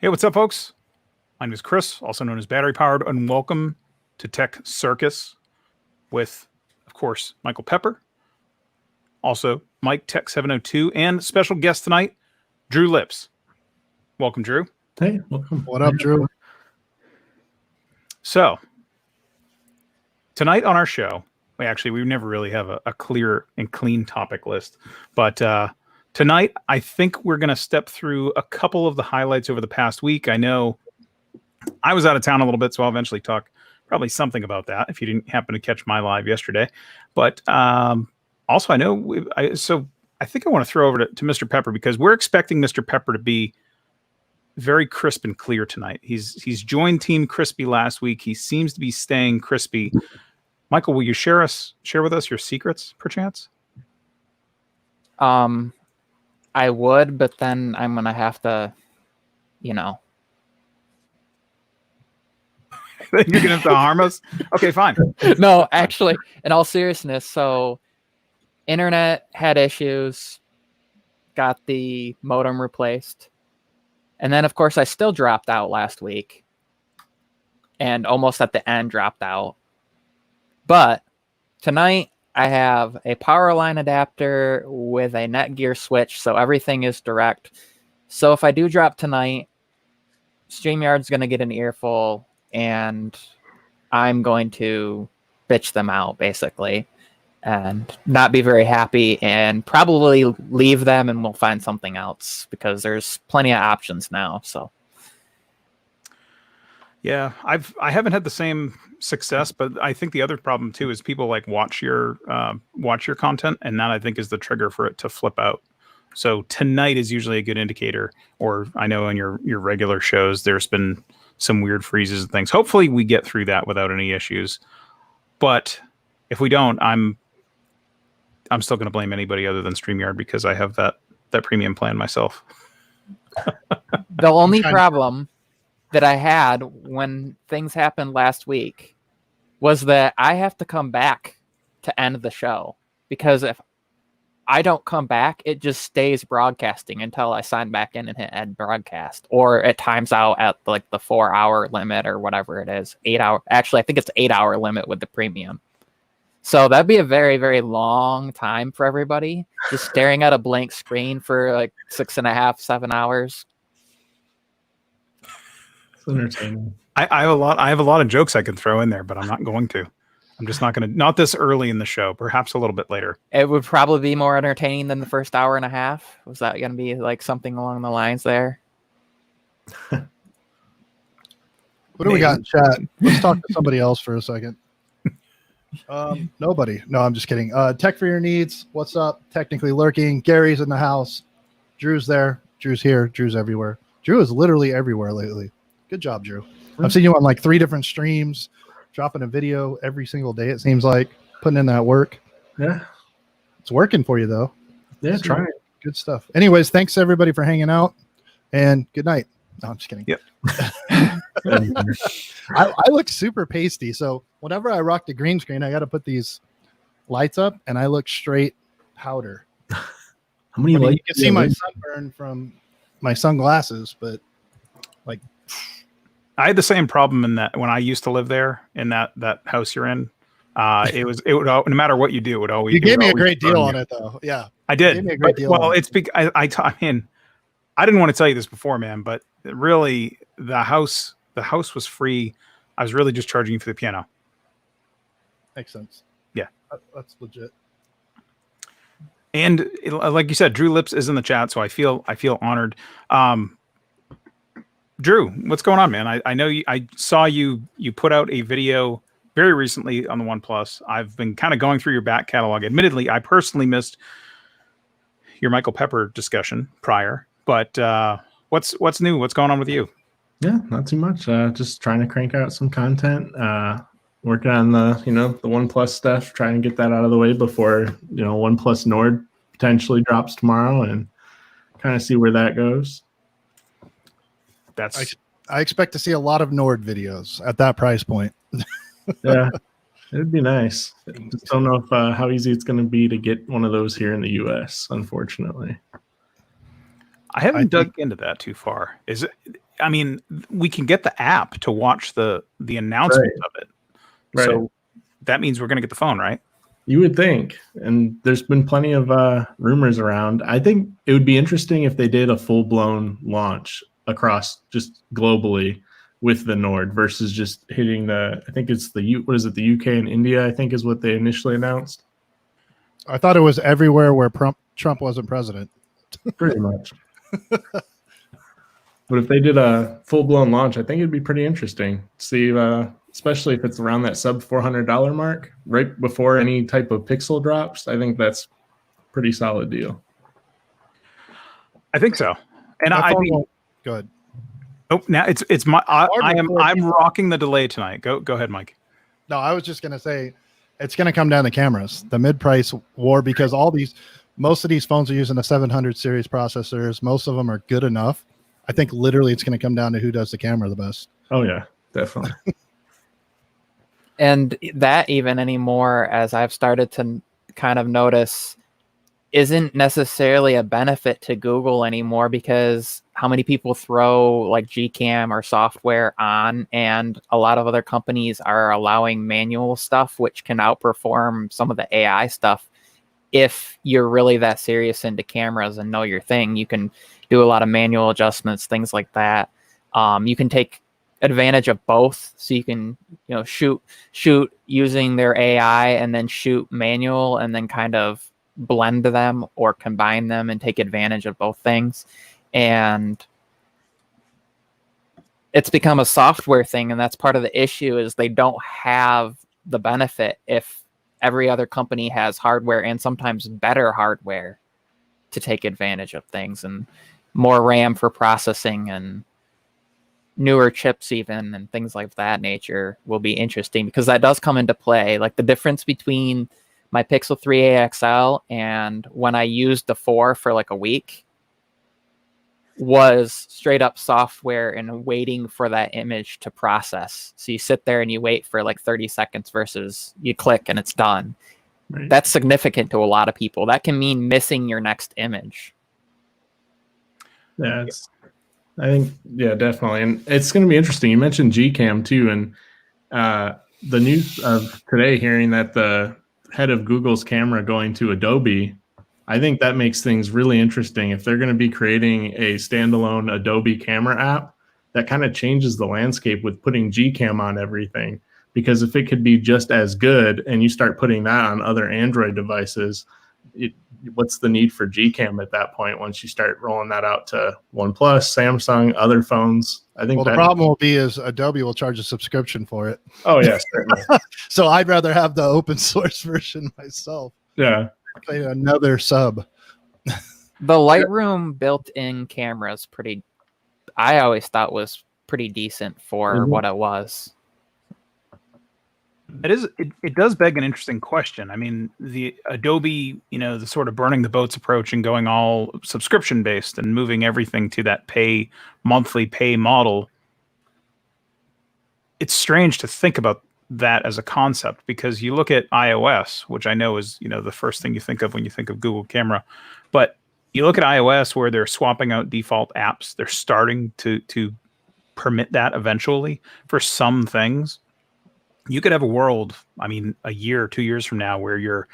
Hey, what's up, folks? My name is Chris, also known as BatteryPowered, and welcome to Tech Circus with, of course, Michael Pepper, also Mike Tech702, and special guest tonight, Drew Lips. Welcome, Drew. Hey, welcome. What up, Drew? So, tonight on our show, we never really have a clear and clean topic list, but tonight, I think we're going to step through a couple of the highlights over the past week. I know I was out of town a little bit, so I'll eventually talk probably something about that if you didn't happen to catch my live yesterday. But also, I know, I think I want to throw over to Mr. Pepper because we're expecting Mr. Pepper to be very crisp and clear tonight. He's joined Team Crispy last week. He seems to be staying crispy. Michael, will you share with us your secrets, perchance? I would, but then I'm gonna have to, You're gonna have to harm us? Okay, fine. No, actually, in all seriousness, so internet had issues, got the modem replaced, and then of course I still dropped out last week, and almost at the end dropped out. But tonight I have a power line adapter with a Netgear switch, so everything is direct. So if I do drop tonight, StreamYard's going to get an earful, and I'm going to bitch them out, basically, and not be very happy, and probably leave them, and we'll find something else, because there's plenty of options now, so... Yeah, I haven't had the same success, but I think the other problem too is people like watch your content, and that I think is the trigger for it to flip out. So tonight is usually a good indicator, or I know in your regular shows there's been some weird freezes and things. Hopefully we get through that without any issues. But if we don't, I'm still going to blame anybody other than StreamYard because I have that premium plan myself. The only problem that I had when things happened last week was that I have to come back to end the show, because if I don't come back, it just stays broadcasting until I sign back in and hit end broadcast, or it times out at like the 4-hour limit or whatever it is. 8 hour. Actually, I think it's 8-hour limit with the premium. So that'd be a very, very long time for everybody, just staring at a blank screen for like 6.5, 7 hours. Entertaining. I have a lot of jokes I could throw in there, but I'm not going to. I'm just not going to. Not this early in the show. Perhaps a little bit later. It would probably be more entertaining than the first hour and a half. Was that going to be like something along the lines there? What do we got in chat? Let's talk to somebody else for a second. Nobody. No, I'm just kidding. Tech for your needs. What's up? Technically lurking. Gary's in the house. Drew's there. Drew's here. Drew's everywhere. Drew is literally everywhere lately. Good job, Drew. I've seen you on like 3 different streams, dropping a video every single day. It seems like putting in that work. Yeah. It's working for you though. Yeah, try it. Good stuff. Anyways, thanks everybody for hanging out, and good night. No, I'm just kidding. Yep. I look super pasty. So whenever I rock the green screen, I got to put these lights up, and I look straight powder. How many lights? You can see my sunburn from my sunglasses, but like I had the same problem in that when I used to live there in that house you're in. It would no matter what you do, it would always. You gave me a great deal on it, though. Yeah, I did. You gave me a great deal. Well, it's because I mean, I didn't want to tell you this before, man, but really, the house was free. I was really just charging you for the piano. Makes sense. Yeah, that's legit. And like you said, Drew Lips is in the chat, so I feel honored. Drew, what's going on, man? I know I saw you put out a video very recently on the OnePlus. I've been kind of going through your back catalog. Admittedly, I personally missed your Michael Pepper discussion prior, but what's new? What's going on with you? Yeah, not too much. Just trying to crank out some content. Working on the OnePlus stuff, trying to get that out of the way before OnePlus Nord potentially drops tomorrow, and kind of see where that goes. I expect to see a lot of Nord videos at that price point. Yeah, it'd be nice. Just don't know if how easy it's going to be to get one of those here in the U.S. Unfortunately, I haven't dug into that too far. Is I mean, we can get the app to watch the announcement of it. Right. So that means we're going to get the phone, right? You would think. And there's been plenty of rumors around. I think it would be interesting if they did a full-blown launch across just globally with the Nord versus just hitting I think it's the UK and India, I think is what they initially announced. I thought it was everywhere where Trump wasn't president. Pretty much. But if they did a full-blown launch, I think it'd be pretty interesting. See, especially if it's around that sub $400 mark, right before any type of pixel drops. I think that's a pretty solid deal. I think so. And good. Oh, now it's my. I'm rocking the delay tonight. Go ahead, Mike. No, I was just gonna say, it's gonna come down to cameras. The mid-price war, because most of these phones are using the 700 series processors. Most of them are good enough. I think literally it's going to come down to who does the camera the best. Oh yeah, definitely. And that even anymore, as I've started to kind of notice, isn't necessarily a benefit to Google anymore, because how many people throw like Gcam or software on, and a lot of other companies are allowing manual stuff, which can outperform some of the AI stuff. If you're really that serious into cameras and know your thing, you can do a lot of manual adjustments, things like that. You can take advantage of both, so you can shoot using their AI and then shoot manual, and then kind of blend them or combine them and take advantage of both things. And it's become a software thing, and that's part of the issue, is they don't have the benefit if every other company has hardware, and sometimes better hardware, to take advantage of things, and more RAM for processing and newer chips even, and things like that nature will be interesting, because that does come into play. Like the difference between my Pixel 3a XL and when I used the 4 for like a week was straight up software and waiting for that image to process. So you sit there and you wait for like 30 seconds versus you click and it's done. Right. That's significant to a lot of people. That can mean missing your next image. Yeah, I think, yeah, definitely. And it's going to be interesting. You mentioned Gcam too. And the news of today, hearing that the head of Google's camera going to Adobe, I think that makes things really interesting. If they're going to be creating a standalone Adobe camera app, that kind of changes the landscape with putting Gcam on everything. Because if it could be just as good and you start putting that on other Android devices, what's the need for Gcam at that point once you start rolling that out to OnePlus, Samsung, other phones? I think the problem will be is Adobe will charge a subscription for it. Oh, yes, certainly. So I'd rather have the open source version myself. Yeah. Pay another sub. The Lightroom built-in camera is I always thought was pretty decent for what it was. It does beg an interesting question. I mean, the Adobe, the sort of burning the boats approach and going all subscription based and moving everything to that monthly pay model. It's strange to think about that as a concept, because you look at iOS, which I know is, the first thing you think of when you think of Google Camera, but you look at iOS where they're swapping out default apps. They're starting to permit that eventually for some things. You could have a world, I mean, a year or 2 years from now, where your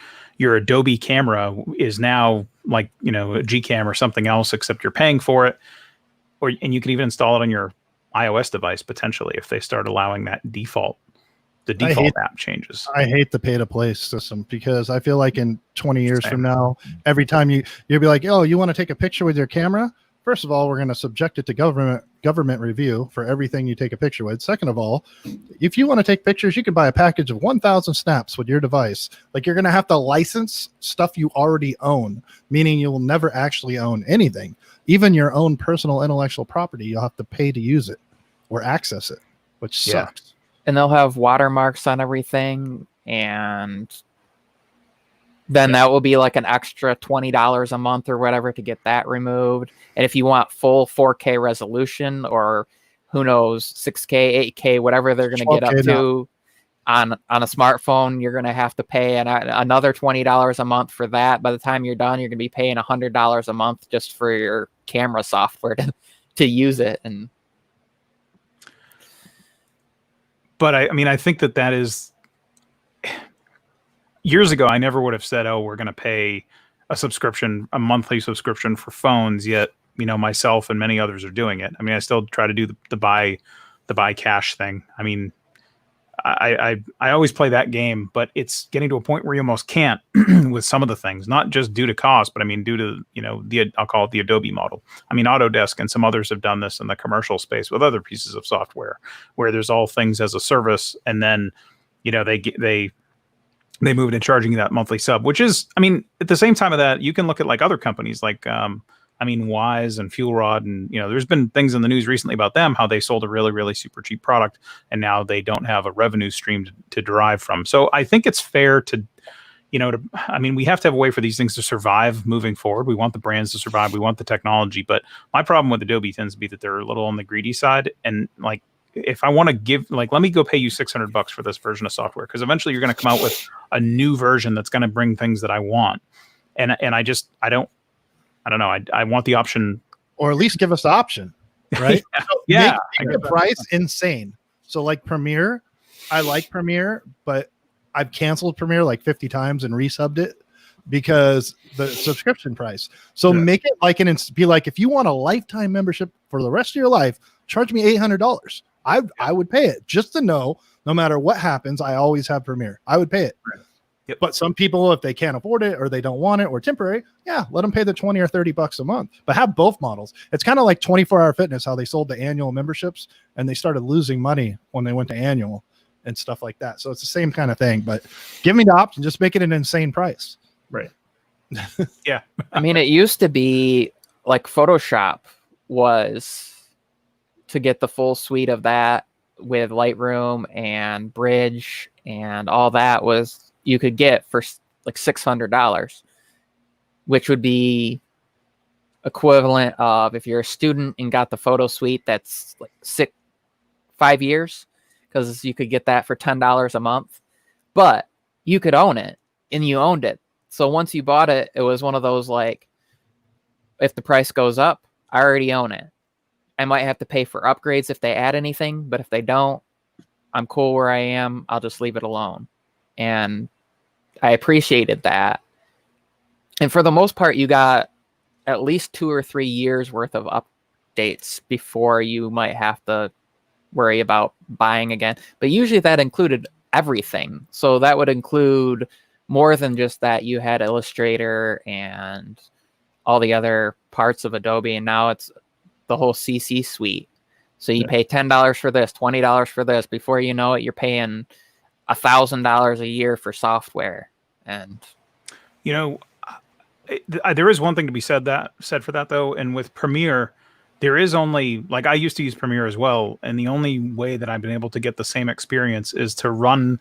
Adobe camera is now like, a Gcam or something else, except you're paying for it. And you could even install it on your iOS device potentially if they start allowing that default app changes. I hate the pay-to-play system, because I feel like in 20 years from now, every time you'll be like, oh, you want to take a picture with your camera? First of all, we're going to subject it to government review for everything you take a picture with. Second of all, if you want to take pictures, you can buy a package of 1,000 snaps with your device. Like, you're going to have to license stuff you already own, meaning you will never actually own anything. Even your own personal intellectual property, you'll have to pay to use it or access it, which sucks. And they'll have watermarks on everything, and then that will be like an extra $20 a month or whatever to get that removed. And if you want full 4K resolution, or who knows, 6K, 8K, whatever they're going to get up to on a smartphone, you're going to have to pay another $20 a month for that. By the time you're done, you're going to be paying $100 a month just for your camera software to use it. And but I mean, I think that is years ago. I never would have said, "Oh, we're going to pay a monthly subscription for phones." Yet, myself and many others are doing it. I mean, I still try to do the buy cash thing. I mean, I always play that game, but it's getting to a point where you almost can't with some of the things, not just due to cost, but I mean, due to, I'll call it the Adobe model. I mean, Autodesk and some others have done this in the commercial space with other pieces of software where there's all things as a service. And then, they moved into charging you that monthly sub, which is, I mean, at the same time of that, you can look at like other companies like, Wise and Fuel Rod, and there's been things in the news recently about them, how they sold a really, really super cheap product, and now they don't have a revenue stream to derive from. So I think it's fair to, we have to have a way for these things to survive moving forward. We want the brands to survive. We want the technology, but my problem with Adobe tends to be that they're a little on the greedy side. And like, if I want to give, like, let me go pay you $600 for this version of software, because eventually you're going to come out with a new version that's going to bring things that I want, and I don't know. I want the option, or at least give us the option, right? Yeah, make the price insane. So like Premiere, I like Premiere, but I've canceled Premiere like 50 times and resubbed it because the subscription price. So make it like be like, if you want a lifetime membership for the rest of your life, charge me $800. I would pay it just to know no matter what happens, I always have Premiere. I would pay it. Right. Yep. But some people, if they can't afford it or they don't want it or temporary, let them pay the 20 or 30 bucks a month, but have both models. It's kind of like 24-hour fitness, how they sold the annual memberships and they started losing money when they went to annual and stuff like that. So it's the same kind of thing, but give me the option, just make it an insane price. Right. Yeah. I mean, it used to be like Photoshop was to get the full suite of that with Lightroom and Bridge and all that was you could get for like $600, which would be equivalent of if you're a student and got the photo suite, that's like 5 years, because you could get that for $10 a month, but you could own it and you owned it. So once you bought it, it was one of those, like, if the price goes up, I already own it. I might have to pay for upgrades if they add anything, but if they don't, I'm cool where I am. I'll just leave it alone. And I appreciated that. And for the most part, you got at least 2 or 3 years worth of updates before you might have to worry about buying again. But usually that included everything. So that would include more than just that. You had Illustrator and all the other parts of Adobe, and now it's the whole CC suite. So you pay $10 for this, $20 for this. Before you know it, you're paying $1,000 a year for software. And there is one thing to be said for that though. And with Premiere, there is only, like, I used to use Premiere as well, and the only way that I've been able to get the same experience is to run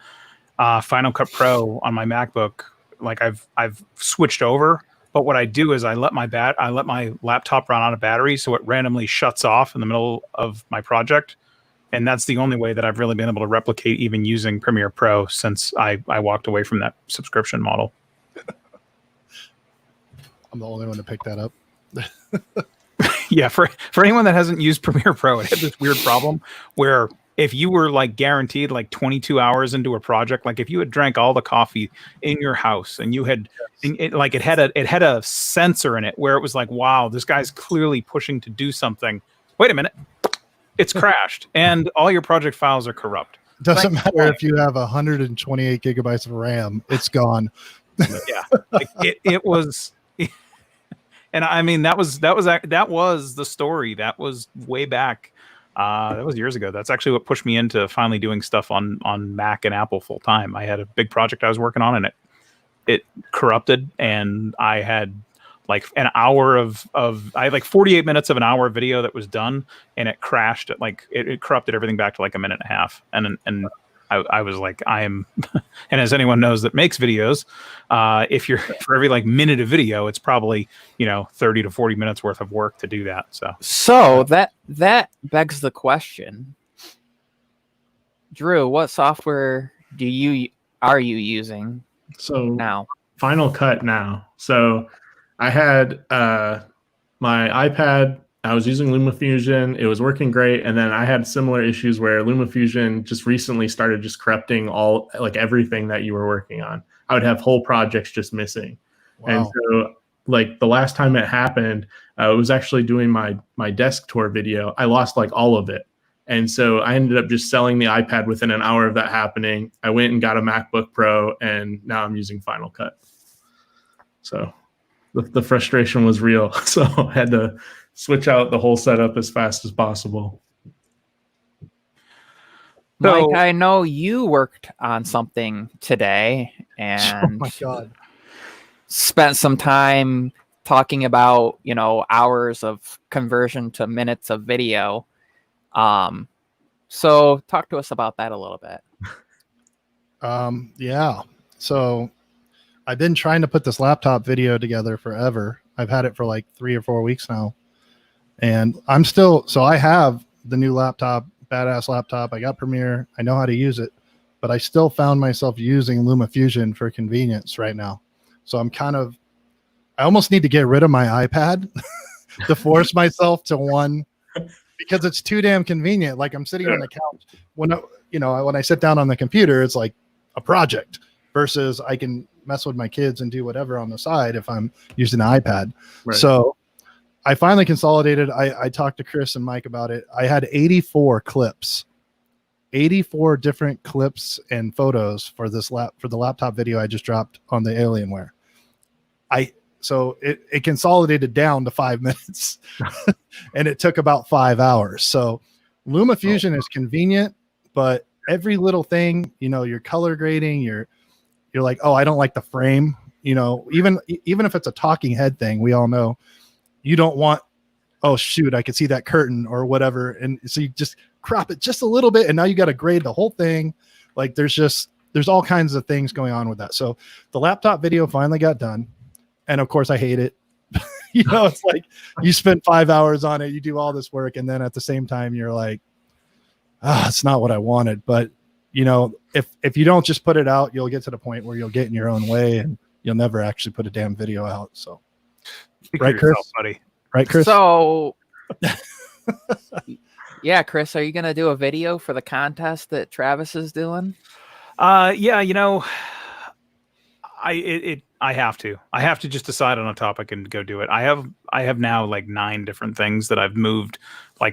Final Cut Pro on my MacBook. Like, I've switched over, but what I do is I let my laptop run out of battery, so it randomly shuts off in the middle of my project. And that's the only way that I've really been able to replicate even using Premiere Pro since I walked away from that subscription model. I'm the only one to pick that up. Yeah, for anyone that hasn't used Premiere Pro, it had this weird problem where if you were like guaranteed like 22 hours into a project, like if you had drank all the coffee in your house and you had it had a sensor in it where it was like, wow, this guy's clearly pushing to do something. Wait a minute. It's crashed and all your project files are corrupt. Doesn't matter if you have 128 gigabytes of RAM, it's gone. Yeah, like it was. And I mean, that was the story. That was way back. That was years ago. That's actually what pushed me into finally doing stuff on Mac and Apple full time. I had a big project I was working on, and it corrupted, and I had like an hour I had like 48 minutes of an hour of video that was done, and it crashed. It corrupted everything back to like a minute and a half, and I was like, I am, and as anyone knows that makes videos, if you're for every like minute of video, it's probably 30 to 40 minutes worth of work to do that. So that begs the question, Drew, what software are you using? So now, Final Cut now. So I had my iPad I was using LumaFusion. It was working great. And then I had similar issues where LumaFusion just recently started just corrupting everything that you were working on. I would have whole projects just missing. Wow. And so the last time it happened, it was actually doing my desk tour video. I lost all of it. And so I ended up just selling the iPad within an hour of that happening. I went and got a MacBook Pro, and now I'm using Final Cut. So the frustration was real. So I had to switch out the whole setup as fast as possible. Mike, I know you worked on something today and Oh my God. spent some time talking about, hours of conversion to minutes of video. So talk to us about that a little bit. Yeah. So I've been trying to put this laptop video together forever. I've had it for 3 or 4 weeks now. And I have the new laptop, badass laptop. I got Premiere. I know how to use it, but I still found myself using LumaFusion for convenience right now. So I almost need to get rid of my iPad to force myself to one, because it's too damn convenient. I'm sitting on the couch when I sit down on the computer, it's like a project versus I can mess with my kids and do whatever on the side if I'm using an iPad. Right. So I finally consolidated. I talked to Chris and Mike about it. I had 84 clips, 84 different clips and photos for the laptop video I just dropped on the Alienware. So it consolidated down to 5 minutes and it took about 5 hours. So LumaFusion is convenient, but every little thing, you're color grading, you're like, oh, I don't like the frame, even if it's a talking head thing, we all know you don't want, oh shoot, I could see that curtain or whatever. And so you just crop it just a little bit. And now you got to grade the whole thing. There's all kinds of things going on with that. So the laptop video finally got done. And of course I hate it. It's like you spent 5 hours on it, you do all this work. And then at the same time, you're like, it's not what I wanted. But if you don't just put it out, you'll get to the point where you'll get in your own way and you'll never actually put a damn video out. So, right, Chris? Buddy. Right, Chris? So, yeah, Chris, are you going to do a video for the contest that Travis is doing? Yeah, I have to just decide on a topic and go do it. I have now 9 different things that I've moved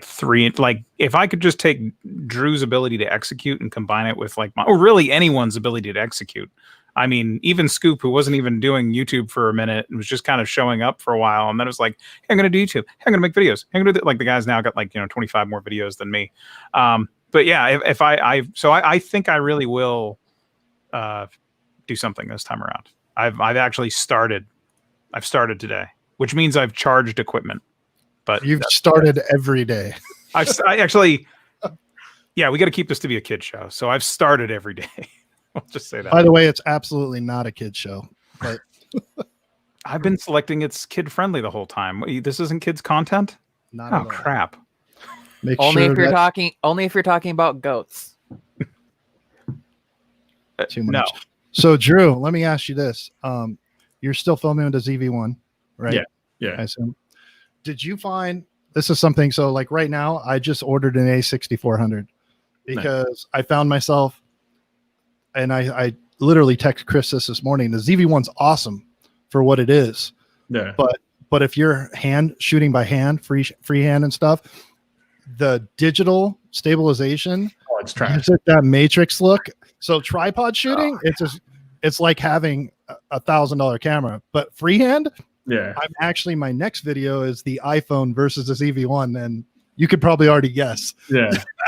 3. If I could just take Drew's ability to execute and combine it with or really anyone's ability to execute. I mean, even Scoop, who wasn't even doing YouTube for a minute and was just kind of showing up for a while. And then it was like, hey, I'm going to do YouTube. Hey, I'm going to make videos. Hey, I'm going to do the guy's now got 25 more videos than me. But yeah, I think I really will do something this time around. I've actually started. I've started today, which means I've charged equipment. But you've started every day. I actually, yeah, we got to keep this to be a kid show. So I've started every day. I'll just say that. By the way, it's absolutely not a kid show. But I've been selecting it's kid friendly the whole time. This isn't kids content. Not at all. Crap. Only if you're talking about goats. Too much. No. So Drew, let me ask you this: you're still filming with the ZV-1, right? Yeah. I assume. Did you find this is something? So right now, I just ordered an A6400 because I found myself, and I literally texted Chris this morning. The ZV-1's awesome for what it is. Yeah. But if you're shooting by hand, freehand and stuff, the digital stabilization, it's trash. That matrix look. So tripod shooting, it's like having $1,000 camera, but freehand. Yeah. My next video is the iPhone versus the ZV-1, and you could probably already guess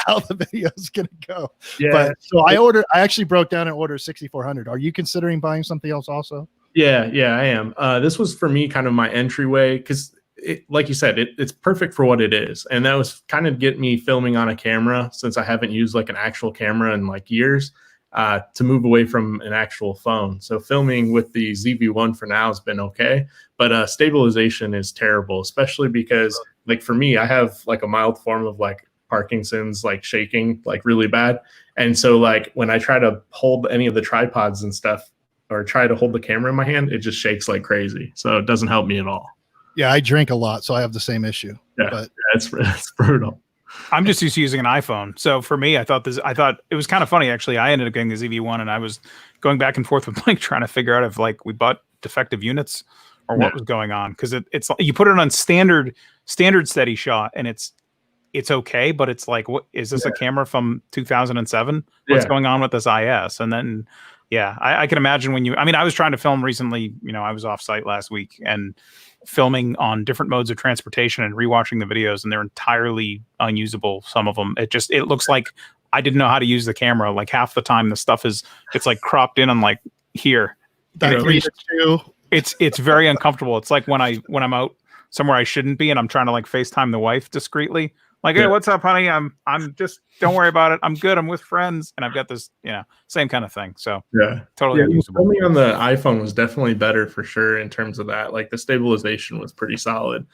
how the video is going to go. Yeah. But so I actually broke down and ordered 6400. Are you considering buying something else also? Yeah, I am. This was for me kind of my entryway because, like you said, it's perfect for what it is, and that was kind of get me filming on a camera since I haven't used an actual camera in years. To move away from an actual phone. So filming with the ZV-1 for now has been okay, but stabilization is terrible, especially because for me, I have a mild form of Parkinson's, shaking really bad. And so when I try to hold any of the tripods and stuff or try to hold the camera in my hand, it just shakes like crazy. So it doesn't help me at all. Yeah, I drink a lot, so I have the same issue. Yeah, But it's brutal. I'm just used to using an iPhone. So for me, I thought it was kind of funny actually. I ended up getting the ZV-1 and I was going back and forth with Mike trying to figure out if like we bought defective units or what was going on. Cause it's you put it on standard steady shot and it's okay, but it's like, what is this a camera from 2007? What's going on with this IS? And then, I can imagine when I was trying to film recently, I was off site last week and filming on different modes of transportation and rewatching the videos, and they're entirely unusable. Some of them, it looks like I didn't know how to use the camera. Like half the time the stuff it's like cropped in on like here. It's very uncomfortable. It's like when I'm out somewhere I shouldn't be and I'm trying to like FaceTime the wife discreetly. Like, hey, what's up, honey? I'm just, don't worry about it. I'm good. I'm with friends. And I've got this, same kind of thing. So totally unusable. Filming on the iPhone was definitely better for sure in terms of that. Like the stabilization was pretty solid.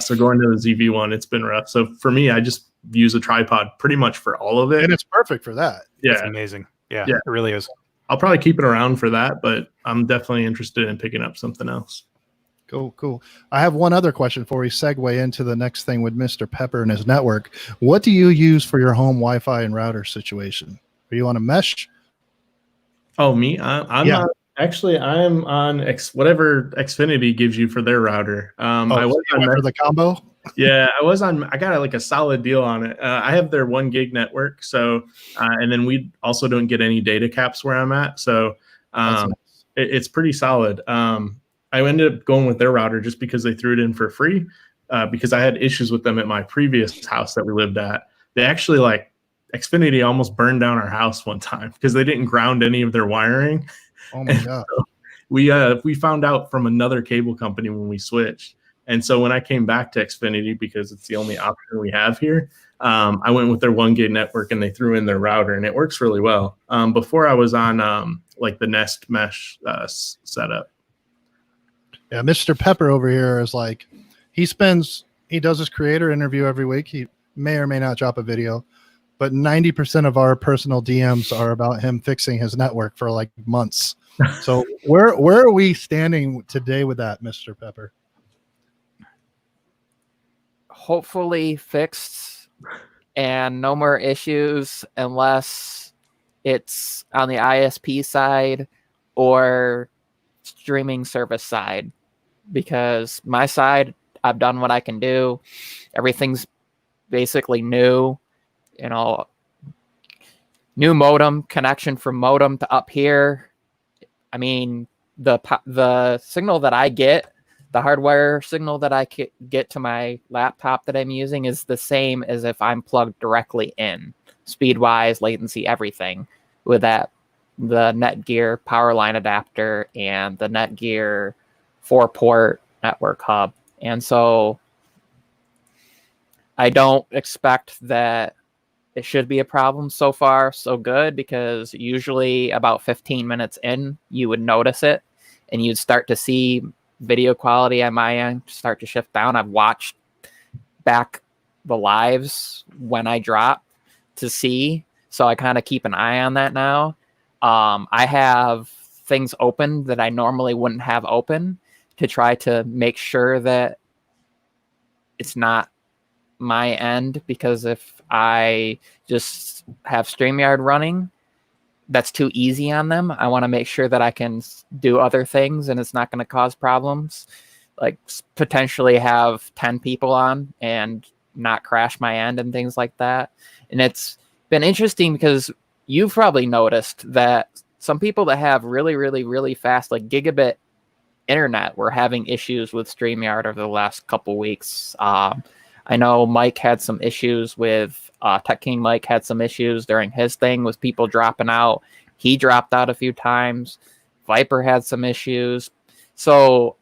So going to the ZV-1, it's been rough. So for me, I just use a tripod pretty much for all of it. And it's perfect for that. Yeah. It's amazing. Yeah, it really is. I'll probably keep it around for that, but I'm definitely interested in picking up something else. Cool. I have one other question before we segue into the next thing with Mr. Pepper and his network. What do you use for your home Wi-Fi and router situation? Are you on a mesh? Oh, me? I'm not. Actually, I'm on whatever Xfinity gives you for their router. I was on for the combo. Yeah, I got like a solid deal on it. I have their 1 gig network, so and then we also don't get any data caps where I'm at, so nice. It's pretty solid. I ended up going with their router just because they threw it in for free, because I had issues with them at my previous house that we lived at. They actually Xfinity almost burned down our house one time because they didn't ground any of their wiring. Oh my God. So we found out from another cable company when we switched. And so when I came back to Xfinity, because it's the only option we have here, I went with their 1 gig network and they threw in their router and it works really well. Before I was on the Nest Mesh setup. Yeah, Mr. Pepper over here is like, he does his creator interview every week. He may or may not drop a video, but 90% of our personal DMs are about him fixing his network for like months. So where are we standing today with that, Mr. Pepper? Hopefully fixed and no more issues unless it's on the ISP side or streaming service side, because my side, I've done what I can do. Everything's basically new, new modem connection from modem to up here. I mean, the signal that I get, the hardwire signal that I get to my laptop that I'm using is the same as if I'm plugged directly in, speed-wise, latency, everything, with the Netgear power line adapter and the Netgear 4-port network hub. And so I don't expect that it should be a problem. So far, so good, because usually about 15 minutes in, you would notice it and you'd start to see video quality on my end start to shift down. I've watched back the lives when I drop to see, so I kind of keep an eye on that now. I have things open that I normally wouldn't have open to try to make sure that it's not my end, because if I just have StreamYard running, that's too easy on them. I want to make sure that I can do other things and it's not going to cause problems, like potentially have 10 people on and not crash my end and things like that. And it's been interesting because you've probably noticed that some people that have really, really, really fast, like gigabit internet, were having issues with StreamYard over the last couple weeks. I know Mike had some issues with Tech King. Mike had some issues during his thing with people dropping out. He dropped out a few times. Viper had some issues. So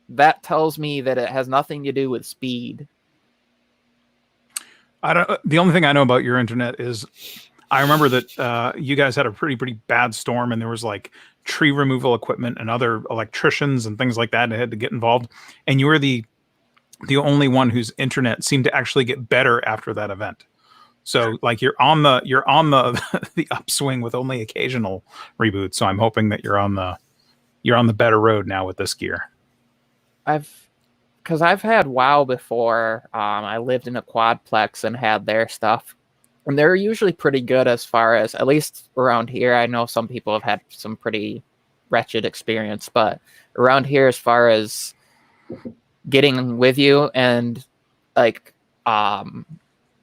that tells me that it has nothing to do with speed. The only thing I know about your internet is I remember that you guys had a pretty bad storm, and there was like tree removal equipment and other electricians and things like that that had to get involved. And you were the only one whose internet seemed to actually get better after that event. So like you're on the the upswing with only occasional reboots. So I'm hoping that you're on the better road now with this gear. I've because I've had WoW before. I lived in a quadplex and had their stuff, and they're usually pretty good as far as, at least around here. I know some people have had some pretty wretched experience, but around here, as far as getting with you, and like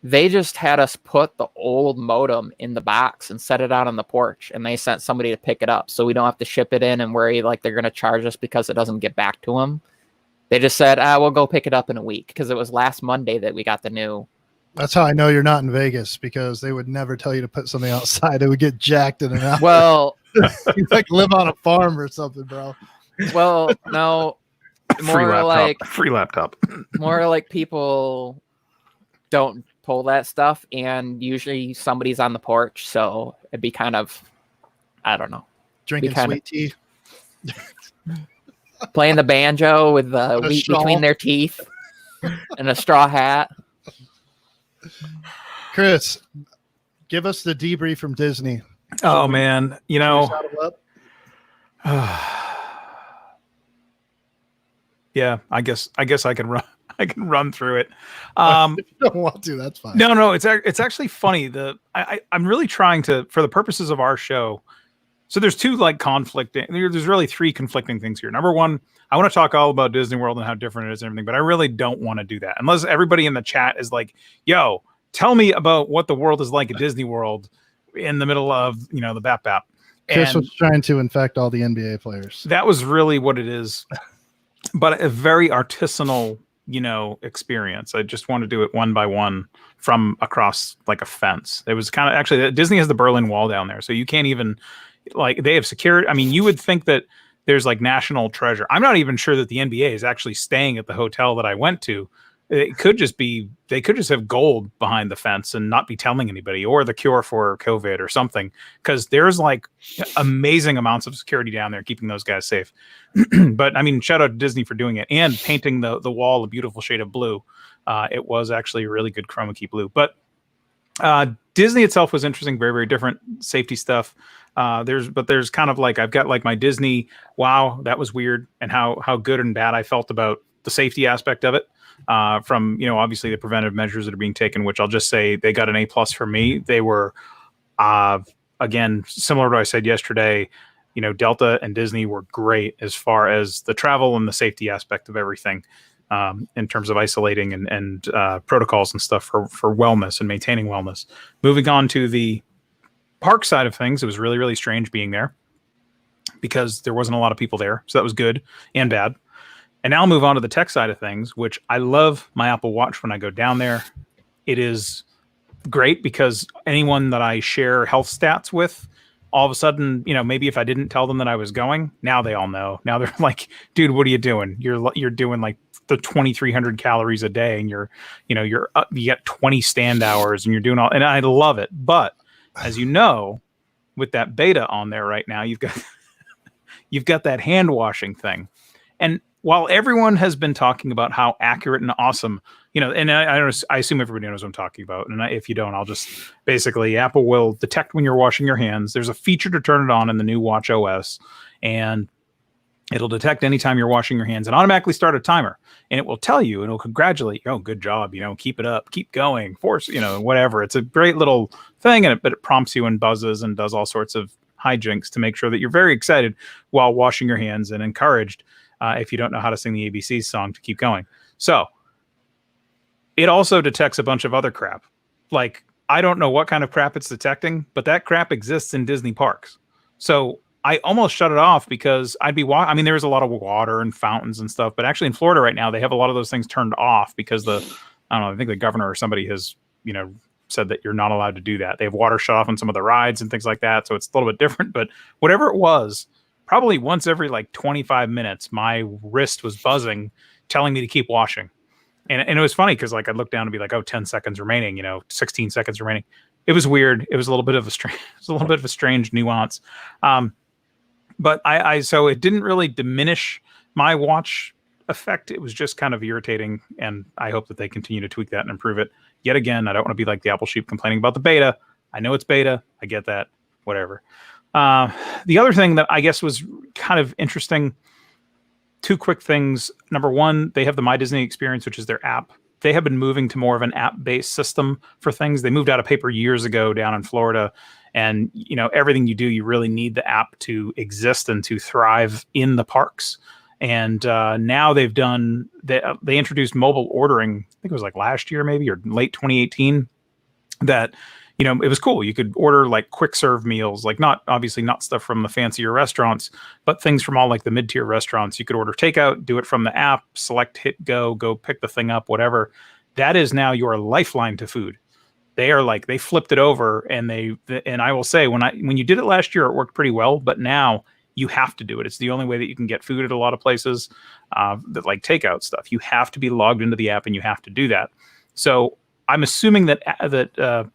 they just had us put the old modem in the box and set it out on the porch, and they sent somebody to pick it up, so we don't have to ship it in and worry like they're going to charge us because it doesn't get back to them. They just said, we'll go pick it up in a week, because it was last Monday that we got the new. That's how I know you're not in Vegas, because they would never tell you to put something outside. It would get jacked in an hour. Well, you like live on a farm or something, bro. well, no, free laptop. more like people don't pull that stuff, and usually somebody's on the porch, so it'd be kind of, I don't know, Drinking sweet tea. playing the banjo with the wheat between their teeth and a straw hat. Chris, give us the debrief from Disney. Oh man, you know, yeah, I guess I can run. I can run through it. If you don't want to, that's fine. No, it's actually funny. I'm really trying to, for the purposes of our show. So there's two like conflicting. There's really three conflicting things here. Number one, I want to talk all about Disney World and how different it is and everything, but I really don't want to do that unless everybody in the chat is like, "Yo, tell me about what the world is like at Disney World in the middle of the BAP." Chris was trying to infect all the NBA players. That was really what it is, but a very artisanal experience. I just want to do it one by one from across like a fence. It was kind of, actually, Disney has the Berlin Wall down there, so you can't even, like, they have security. I mean, you would think that there's like national treasure. I'm not even sure that the NBA is actually staying at the hotel that I went to. It could just be, they could just have gold behind the fence and not be telling anybody, or the cure for COVID or something, because there's like amazing amounts of security down there keeping those guys safe. But I mean, shout out to Disney for doing it and painting the wall a beautiful shade of blue. It was actually a really good chroma key blue. But Disney itself was interesting, very, very different safety stuff. There's kind of like, I've got like my Disney, wow, that was weird, and how good and bad I felt about the safety aspect of it. From obviously the preventive measures that are being taken, which I'll just say they got an A+ for me. They were again, similar to what I said yesterday. Delta and Disney were great as far as the travel and the safety aspect of everything, in terms of isolating and protocols and stuff for wellness and maintaining wellness. Moving on to the park side of things, it was really, really strange being there because there wasn't a lot of people there, so that was good and bad. And now I'll move on to the tech side of things, which I love my Apple Watch when I go down there. It is great because anyone that I share health stats with, all of a sudden, maybe if I didn't tell them that I was going, now they all know. Now they're like, dude, what are you doing? You're doing like the 2,300 calories a day, and you get 20 stand hours, and you're doing all, and I love it. But as you know, with that beta on there right now, you've got that hand washing thing. And while everyone has been talking about how accurate and awesome, and I assume everybody knows what I'm talking about. And if you don't, I'll just basically, Apple will detect when you're washing your hands. There's a feature to turn it on in the new Watch OS, and it'll detect anytime you're washing your hands and automatically start a timer. And it will tell you, and it'll congratulate you. Oh, good job. Keep it up, keep going, force, whatever. It's a great little thing. But it prompts you and buzzes and does all sorts of hijinks to make sure that you're very excited while washing your hands and encouraged. If you don't know how to sing the ABC song, to keep going. So it also detects a bunch of other crap. Like, I don't know what kind of crap it's detecting, but that crap exists in Disney parks. So I almost shut it off because there's a lot of water and fountains and stuff, but actually in Florida right now, they have a lot of those things turned off because I think the governor or somebody has, said that you're not allowed to do that. They have water shut off on some of the rides and things like that. So it's a little bit different, but whatever it was, probably once every like 25 minutes, my wrist was buzzing, telling me to keep washing. And it was funny because like I'd look down and be like, 10 seconds remaining, 16 seconds remaining. It was weird. It was a little bit of a strange nuance. But so it didn't really diminish my watch effect. It was just kind of irritating. And I hope that they continue to tweak that and improve it. Yet again, I don't want to be like the Apple sheep complaining about the beta. I know it's beta. I get that. Whatever. The other thing that I guess was kind of interesting two quick things. Number one, they have the My Disney Experience, which is their app. They have been moving to more of an app-based system for things. They moved out of paper years ago down in Florida, and everything you do, you really need the app to exist and to thrive in the parks. And now they introduced mobile ordering. I think it was like last year, maybe, or late 2018. That it was cool. You could order like quick serve meals, like not stuff from the fancier restaurants, but things from all like the mid-tier restaurants. You could order takeout, do it from the app, select, hit go pick the thing up, whatever. That is now your lifeline to food. They flipped it over, and I will say, when you did it last year, it worked pretty well, but now you have to do it. It's the only way that you can get food at a lot of places, that like takeout stuff. You have to be logged into the app, and you have to do that. So I'm assuming that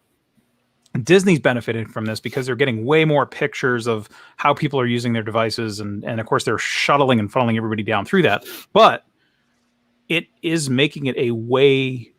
Disney's benefited from this because they're getting way more pictures of how people are using their devices. And of course, they're shuttling and funneling everybody down through that. But it is making it a way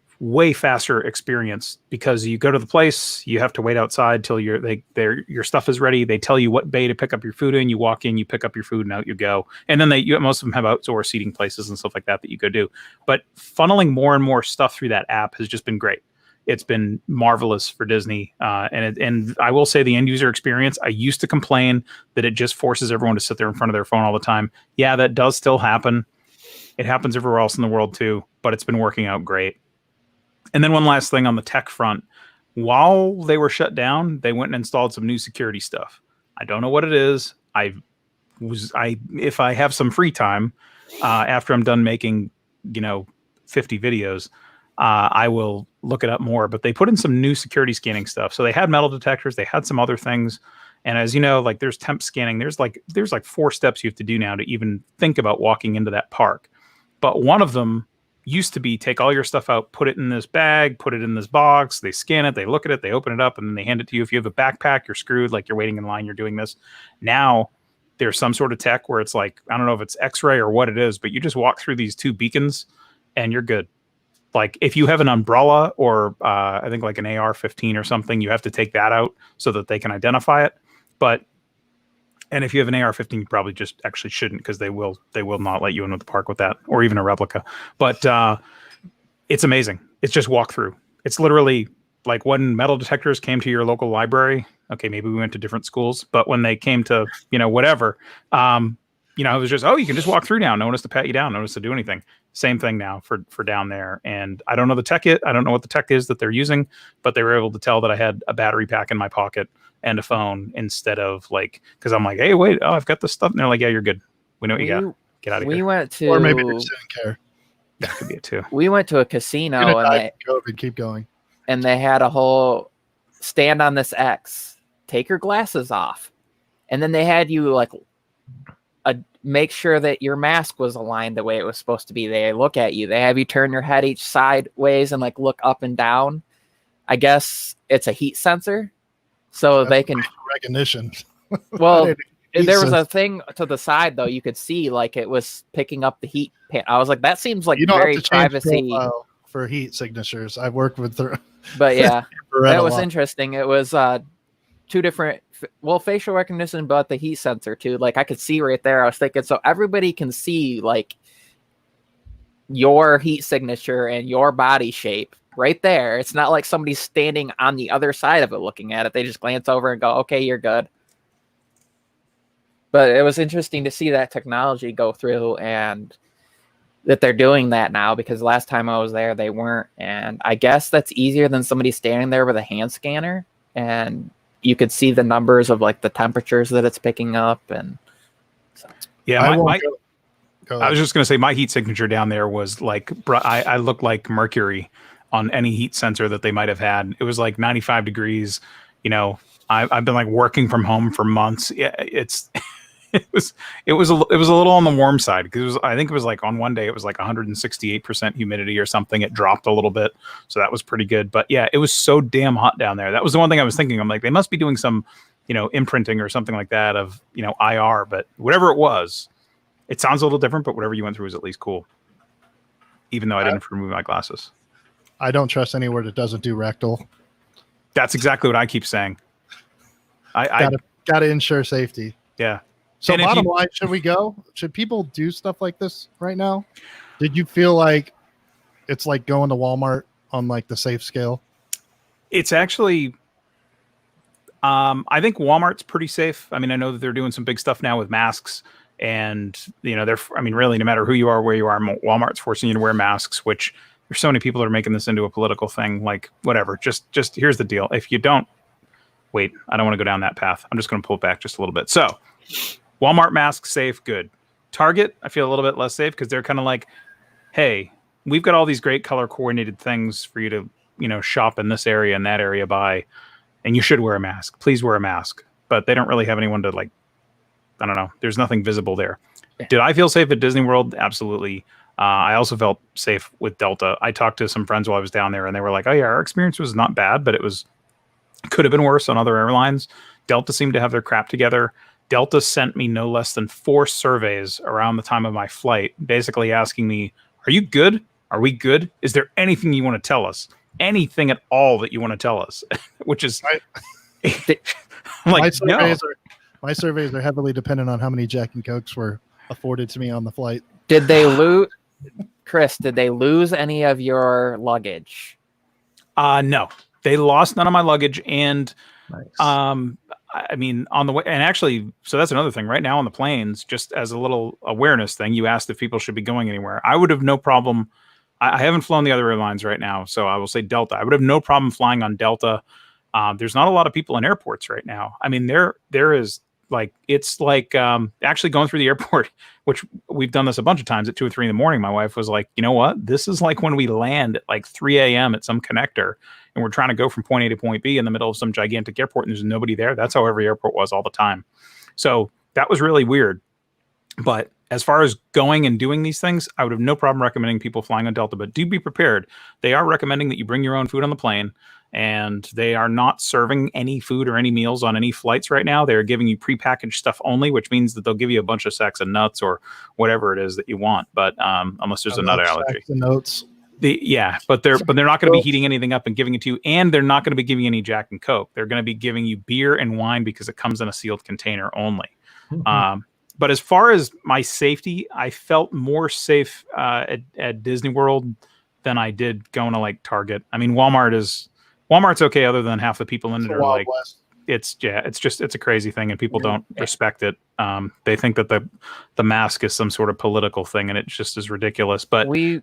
faster experience, because you go to the place, you have to wait outside till your stuff is ready. They tell you what bay to pick up your food in. You walk in, you pick up your food, and out you go. And then most of them have outdoor seating places and stuff like that you go do. But funneling more and more stuff through that app has just been great. It's been marvelous for Disney. And I will say, the end user experience, I used to complain that it just forces everyone to sit there in front of their phone all the time. Yeah, that does still happen. It happens everywhere else in the world too, but it's been working out great. And then one last thing on the tech front. While they were shut down, they went and installed some new security stuff. I don't know what it is. If I have some free time, after I'm done making, 50 videos, I will look it up more. But they put in some new security scanning stuff. So they had metal detectors. They had some other things. And as you know, like there's temp scanning. There's like 4 steps you have to do now to even think about walking into that park. But one of them used to be take all your stuff out, put it in this bag, put it in this box. They scan it, they look at it, they open it up, and then they hand it to you. If you have a backpack, you're screwed. Like you're waiting in line, you're doing this. Now there's some sort of tech where it's like, I don't know if it's X-ray or what it is, but you just walk through these 2 beacons and you're good. Like if you have an umbrella or I think like an AR-15 or something, you have to take that out so that they can identify it. And if you have an AR-15, you probably just actually shouldn't, because they will not let you into the park with that, or even a replica. But it's amazing. It's just walk through. It's literally like when metal detectors came to your local library. Okay, maybe we went to different schools, but when they came to whatever, it was just, you can just walk through now. No one has to pat you down. No one has to do anything. Same thing now for down there. And I don't know the tech yet. I don't know what the tech is that they're using, but they were able to tell that I had a battery pack in my pocket and a phone, instead of like, because I'm like, hey, wait, I've got this stuff. And they're like, yeah, you're good. We know what you got. Get out of here. We went to, or maybe they just didn't care. That could be it too. We went to a casino and COVID, keep going. And they had a whole stand on this X, take your glasses off. And then they had you like make sure that your mask was aligned the way it was supposed to be. They look at you. They have you turn your head each sideways and like look up and down. I guess it's a heat sensor. So That's they can recognition. Well, there was a thing to the side though. You could see like it was picking up the heat. I was like, that seems like very privacy for heat signatures. I've worked with, but yeah, that was interesting. It was 2 different, facial recognition, but the heat sensor too. Like I could see right there. I was thinking, so everybody can see like your heat signature and your body shape right there. It's not like somebody's standing on the other side of it looking at it. They just glance over and go, okay, you're good. But it was interesting to see that technology go through, and that they're doing that now, because last time I was there, they weren't. And I guess that's easier than somebody standing there with a hand scanner, and you could see the numbers of like the temperatures that it's picking up. And so. Yeah, I was just going to say, my heat signature down there was like, I looked like mercury on any heat sensor that they might have had. It was like 95 degrees. I've been like working from home for months. Yeah, it was a little on the warm side, because I think it was like on one day it was like 168% humidity or something. It dropped a little bit, so that was pretty good. But yeah, it was so damn hot down there. That was the one thing I was thinking. I'm like, they must be doing some, imprinting or something like that of IR. But whatever it was, it sounds a little different. But whatever you went through was at least cool, even though I didn't remove my glasses. I don't trust anywhere that doesn't do rectal. That's exactly what I keep saying. I gotta ensure safety. Yeah. So And if bottom you- line, should we go? Should people do stuff like this right now? Did you feel like it's like going to Walmart on like the safe scale? It's actually, I think Walmart's pretty safe. I mean, I know that they're doing some big stuff now with masks, and I mean, really, no matter who you are, where you are, Walmart's forcing you to wear masks. Which there's so many people that are making this into a political thing. Like, whatever. Just here's the deal. If you don't, wait, I don't want to go down that path. I'm just going to pull it back just a little bit. So, Walmart masks safe, good. Target, I feel a little bit less safe because they're kind of like, hey, we've got all these great color coordinated things for you to, shop in this area and that area by, and you should wear a mask. Please wear a mask. But they don't really have anyone to like, I don't know. There's nothing visible there. Yeah. Did I feel safe at Disney World? Absolutely. I also felt safe with Delta. I talked to some friends while I was down there and they were like, oh yeah, our experience was not bad, but it could have been worse on other airlines. Delta seemed to have their crap together. Delta sent me no less than 4 surveys around the time of my flight, basically asking me, are you good? Are we good? Is there anything you want to tell us? Anything at all that you want to tell us? Which is, I'm like, no. My surveys are heavily dependent on how many Jack and Cokes were afforded to me on the flight. Did they lose, Chris? Did they lose any of your luggage? No, they lost none of my luggage, and Nice. I mean, on the way, and actually, so that's another thing. Right now on the planes, just as a little awareness thing, you asked if people should be going anywhere. I would have no problem. I haven't flown the other airlines right now, so I will say Delta. I would have no problem flying on Delta. There's not a lot of people in airports right now. I mean, there is like, it's like actually going through the airport, which we've done this a bunch of times at 2 or 3 in the morning. My wife was like, you know what? This is like when we land at like 3 a.m. at some connector and we're trying to go from point A to point B in the middle of some gigantic airport and there's nobody there. That's how every airport was all the time. So that was really weird. But as far as going and doing these things, I would have no problem recommending people flying on Delta, but do be prepared. They are recommending that you bring your own food on the plane, and they are not serving any food or any meals on any flights right now. They're giving you prepackaged stuff only, which means that they'll give you a bunch of sacks of nuts or whatever it is that you want. But unless there's a nut allergy. The notes. But they're not going to be heating anything up and giving it to you, and they're not going to be giving you any Jack and Coke. They're going to be giving you beer and wine because it comes in a sealed container only. Mm-hmm. But as far as my safety, I felt more safe at Disney World than I did going to like Target. I mean, Walmart's okay, other than half the people in it are like, it's a crazy thing, and people don't respect it. They think that the mask is some sort of political thing, and it just is ridiculous. But we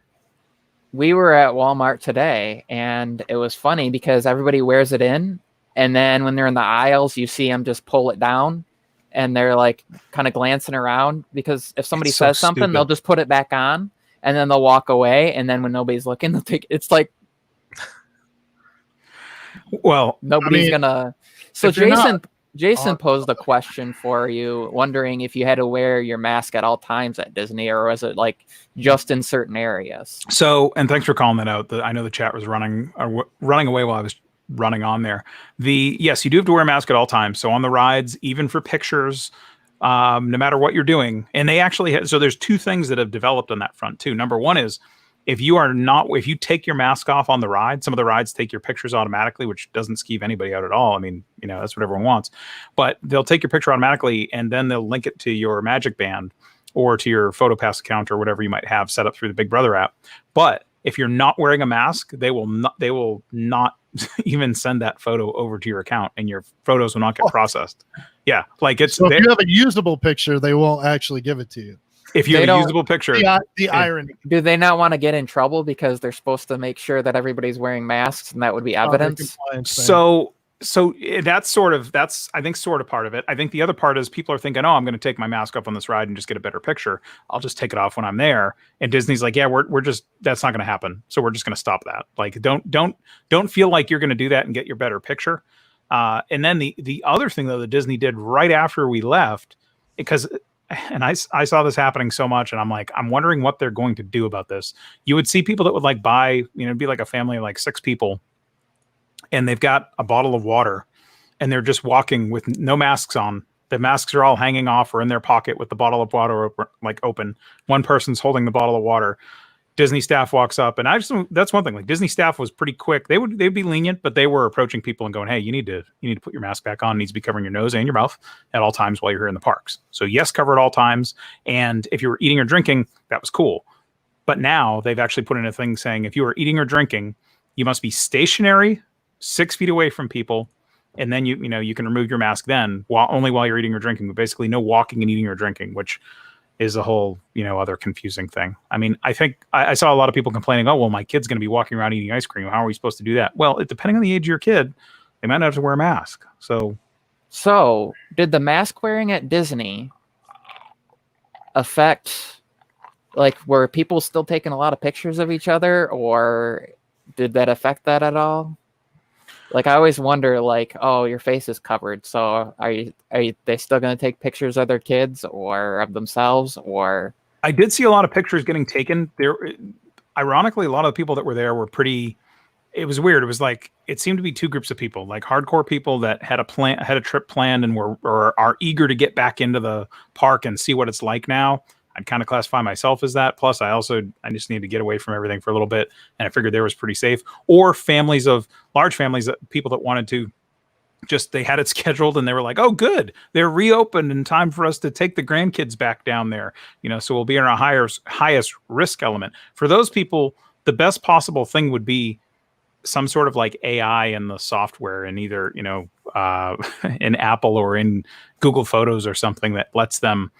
were at Walmart today, and it was funny because everybody wears it in, and then when they're in the aisles, you see them just pull it down. And they're like kind of glancing around because if somebody says something, they'll just put it back on and then they'll walk away. And then when nobody's looking, they'll take it's like, well, nobody's gonna. So Jason posed a question for you, wondering if you had to wear your mask at all times at Disney, or was it like just in certain areas? So, and thanks for calling that out. I know the chat was running away while I was running on there. Yes, you do have to wear a mask at all times. So on the rides, even for pictures, no matter what you're doing. And they actually so there's 2 things that have developed on that front too. Number one is if you take your mask off on the ride, some of the rides take your pictures automatically, which doesn't skeeve anybody out at all. I mean, that's what everyone wants, but they'll take your picture automatically and then they'll link it to your Magic Band or to your PhotoPass account or whatever you might have set up through the Big Brother app. But if you're not wearing a mask, they will not even send that photo over to your account, and your photos will not get processed. Yeah, like it's. So if you have a usable picture, they won't actually give it to you. If you have a usable picture, the irony. Do they not want to get in trouble because they're supposed to make sure that everybody's wearing masks, and that would be evidence? So that's I think sort of part of it. I think the other part is people are thinking, oh, I'm going to take my mask off on this ride and just get a better picture. I'll just take it off when I'm there. And Disney's like, yeah, we're just, that's not going to happen. So we're just going to stop that. Like, don't feel like you're going to do that and get your better picture. And then the other thing though, that Disney did right after we left, because, and I saw this happening so much, and I'm like, I'm wondering what they're going to do about this. You would see people that would like buy, it'd be like a family of like 6 people, and they've got a bottle of water and they're just walking with no masks on. The masks are all hanging off or in their pocket with the bottle of water open. One person's holding the bottle of water. Disney staff walks up, and that's one thing. Like Disney staff was pretty quick. They'd be lenient, but they were approaching people and going, "Hey, you need to put your mask back on. It needs to be covering your nose and your mouth at all times while you're here in the parks." So yes, cover at all times. And if you were eating or drinking, that was cool. But now they've actually put in a thing saying if you are eating or drinking, you must be stationary 6 feet away from people, and then you can remove your mask then only while you're eating or drinking. But basically, no walking and eating or drinking, which is a whole, other confusing thing. I mean, I think I saw a lot of people complaining, oh, well, my kid's going to be walking around eating ice cream. How are we supposed to do that? Well, depending on the age of your kid, they might not have to wear a mask. So did the mask wearing at Disney affect, like, were people still taking a lot of pictures of each other, or did that affect that at all? Like, I always wonder, like, oh, your face is covered, so are they still going to take pictures of their kids or of themselves? Or I did see a lot of pictures getting taken there. Ironically, a lot of the people that were there were pretty. It was weird. It was like it seemed to be two groups of people, like hardcore people that had a trip planned and are eager to get back into the park and see what it's like now. I'd kind of classify myself as that. Plus, I just needed to get away from everything for a little bit, and I figured there was pretty safe. Or large families, people that wanted to they had it scheduled, and they were like, "Oh, good, they're reopened in time for us to take the grandkids back down there." So we'll be in our highest risk element. For those people, the best possible thing would be some sort of like AI in the software, in either in Apple or in Google Photos or something that lets them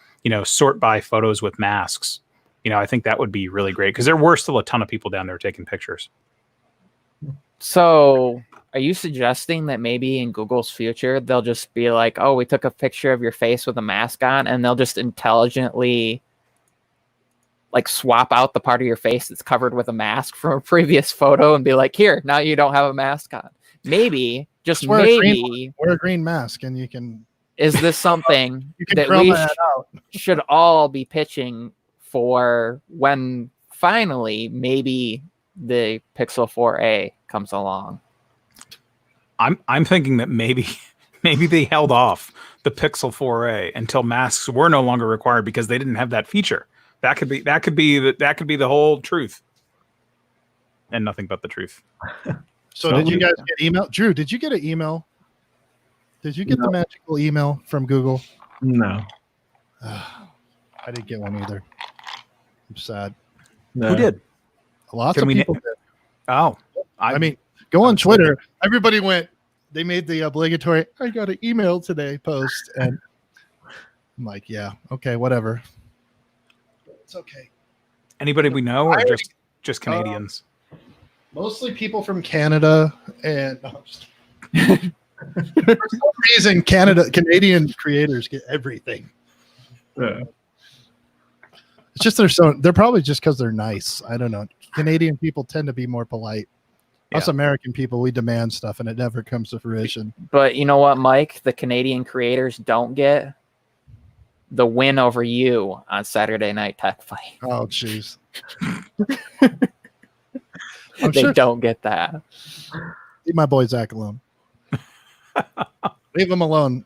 sort by photos with masks. I think that would be really great, because there were still a ton of people down there taking pictures. So are you suggesting that maybe in Google's future, they'll just be like, oh, we took a picture of your face with a mask on, and they'll just intelligently like swap out the part of your face that's covered with a mask from a previous photo and be like, here, now you don't have a mask on. Maybe, just maybe, wear a green mask and you can. Is this something that we should all be pitching for when finally maybe the Pixel 4a comes along? I'm thinking that maybe they held off the Pixel 4a until masks were no longer required because they didn't have that feature. That could be the whole truth, and nothing but the truth. So did you guys get email? Drew, did you get an email? Did you get the magical email from Google? No. I didn't get one either. I'm sad. No. Who did? Lots of people did. Oh. I mean, go on Twitter. Everybody they made the obligatory, I got an email today post. And I'm like, yeah, okay, whatever. It's okay. Anybody we know, or just Canadians? Mostly people from Canada. And for some reason, Canadian creators get everything. Yeah. It's just they're probably just because they're nice. I don't know. Canadian people tend to be more polite. Us American people, we demand stuff and it never comes to fruition. But you know what, Mike? The Canadian creators don't get the win over you on Saturday Night Tech Fight. Oh, jeez. They don't get that. Leave my boy Zach alone. Leave him alone.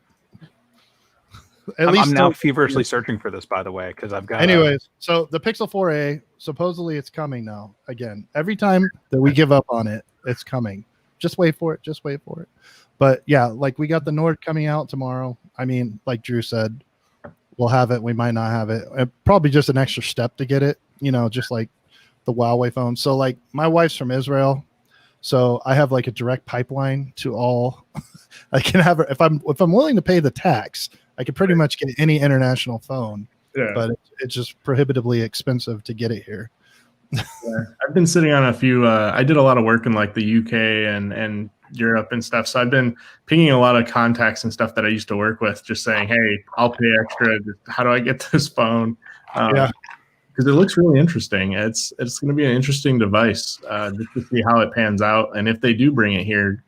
I'm now feverishly searching for this, by the way, because I've got. Anyways, so the Pixel 4a, supposedly it's coming now. Again, every time that we give up on it, it's coming. Just wait for it. Just wait for it. But yeah, like we got the Nord coming out tomorrow. I mean, like Drew said, we'll have it. We might not have it. Probably just an extra step to get it. Just like the Huawei phone. So like my wife's from Israel, so I have like a direct pipeline to all. I can have her if I'm willing to pay the tax. I could pretty much get any international phone, but it's just prohibitively expensive to get it here. I've been sitting on a few. I did a lot of work in like the UK and Europe and stuff. So I've been pinging a lot of contacts and stuff that I used to work with, just saying, hey, I'll pay extra. How do I get this phone? Because it looks really interesting. It's going to be an interesting device just to see how it pans out. And if they do bring it here,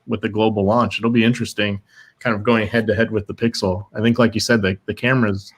with the global launch, it'll be interesting kind of going head to head with the Pixel. I think, like you said, the camera's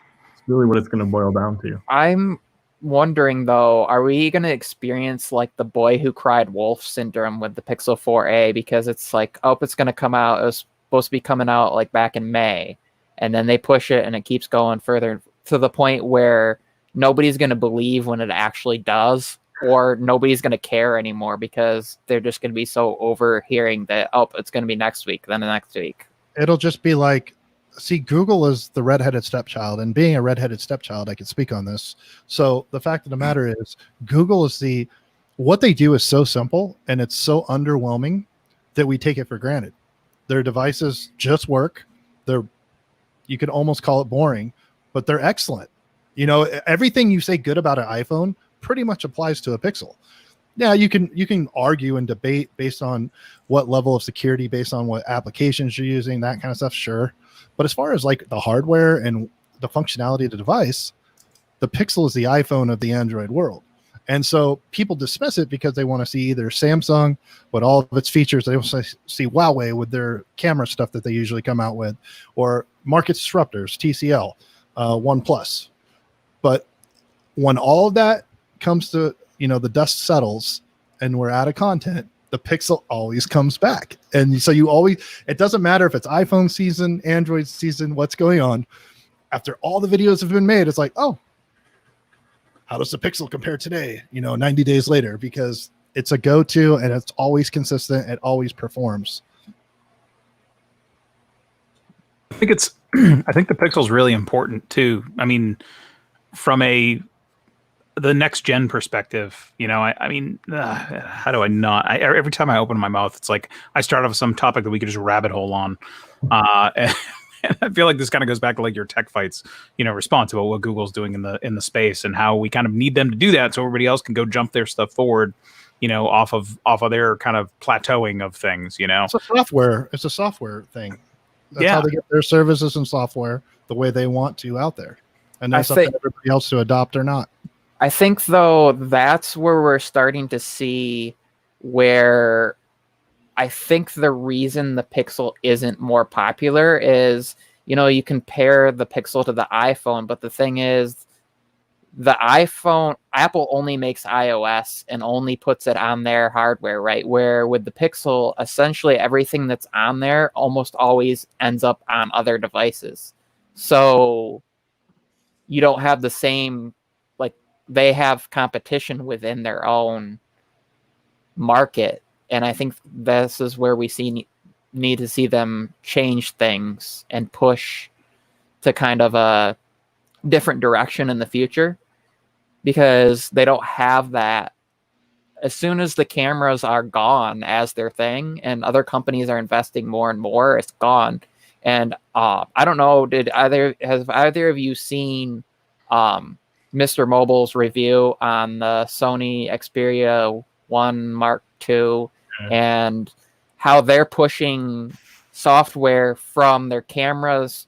really what it's going to boil down to. I'm wondering, though, are we going to experience like the boy who cried wolf syndrome with the Pixel 4a? Because it's like, oh, it's going to come out. It was supposed to be coming out like back in May. And then they push it and it keeps going further to the point where nobody's going to believe when it actually does. or nobody's going to care anymore because they're just going to be so overhearing that, oh, it's going to be next week, then the next week. It'll just be like, see, Google is the redheaded stepchild, and being a redheaded stepchild, I can speak on this. So the fact of the matter is, Google is what they do is so simple and it's so underwhelming that we take it for granted. Their devices just work. You could almost call it boring, but they're excellent. Everything you say good about an iPhone pretty much applies to a Pixel. Yeah, you can argue and debate based on what level of security, based on what applications you're using, that kind of stuff, sure. But as far as like the hardware and the functionality of the device, the Pixel is the iPhone of the Android world. And so people dismiss it because they want to see either Samsung with all of its features, they want to see Huawei with their camera stuff that they usually come out with, or market disruptors, TCL, OnePlus. But when all of that comes to, the dust settles and we're out of content, the Pixel always comes back. And so it doesn't matter if it's iPhone season, Android season, what's going on. After all the videos have been made, it's like, oh, how does the Pixel compare today, 90 days later? Because it's a go-to and it's always consistent. It always performs. I think the Pixel is really important too. I mean, from the next gen perspective, how do I not? Every time I open my mouth, it's like I start off with some topic that we could just rabbit hole on. And I feel like this kind of goes back to like your tech fights, response about what Google's doing in the space and how we kind of need them to do that so everybody else can go jump their stuff forward, off of their kind of plateauing of things. It's a software thing. That's how they get their services and software the way they want to out there. And that's up to everybody else to adopt or not. I think, though, that's where we're starting to see where I think the reason the Pixel isn't more popular is, you compare the Pixel to the iPhone, but the thing is, the iPhone, Apple only makes iOS and only puts it on their hardware, right? Where with the Pixel, essentially everything that's on there almost always ends up on other devices. So you don't have the same, like, they have competition within their own market. And I think this is where we need to see them change things and push to kind of a different direction in the future, because they don't have that. As soon as the cameras are gone as their thing and other companies are investing more and more, it's gone. And I don't know, have either of you seen Mr. Mobile's review on the Sony Xperia 1 Mark II and how they're pushing software from their cameras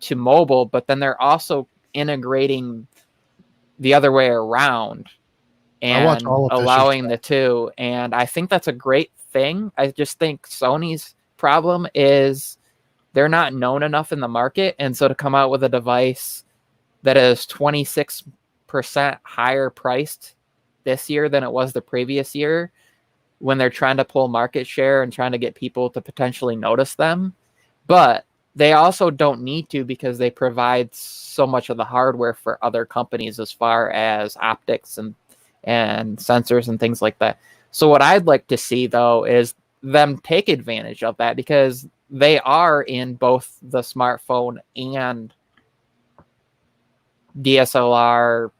to mobile, but then they're also integrating the other way around and allowing the two. And I think that's a great thing. I just think Sony's problem is they're not known enough in the market. And so to come out with a device that is 26% higher priced this year than it was the previous year, when they're trying to pull market share and trying to get people to potentially notice them. But they also don't need to, because they provide so much of the hardware for other companies as far as optics and sensors and things like that. So what I'd like to see, though, is them take advantage of that, because they are in both the smartphone and DSLR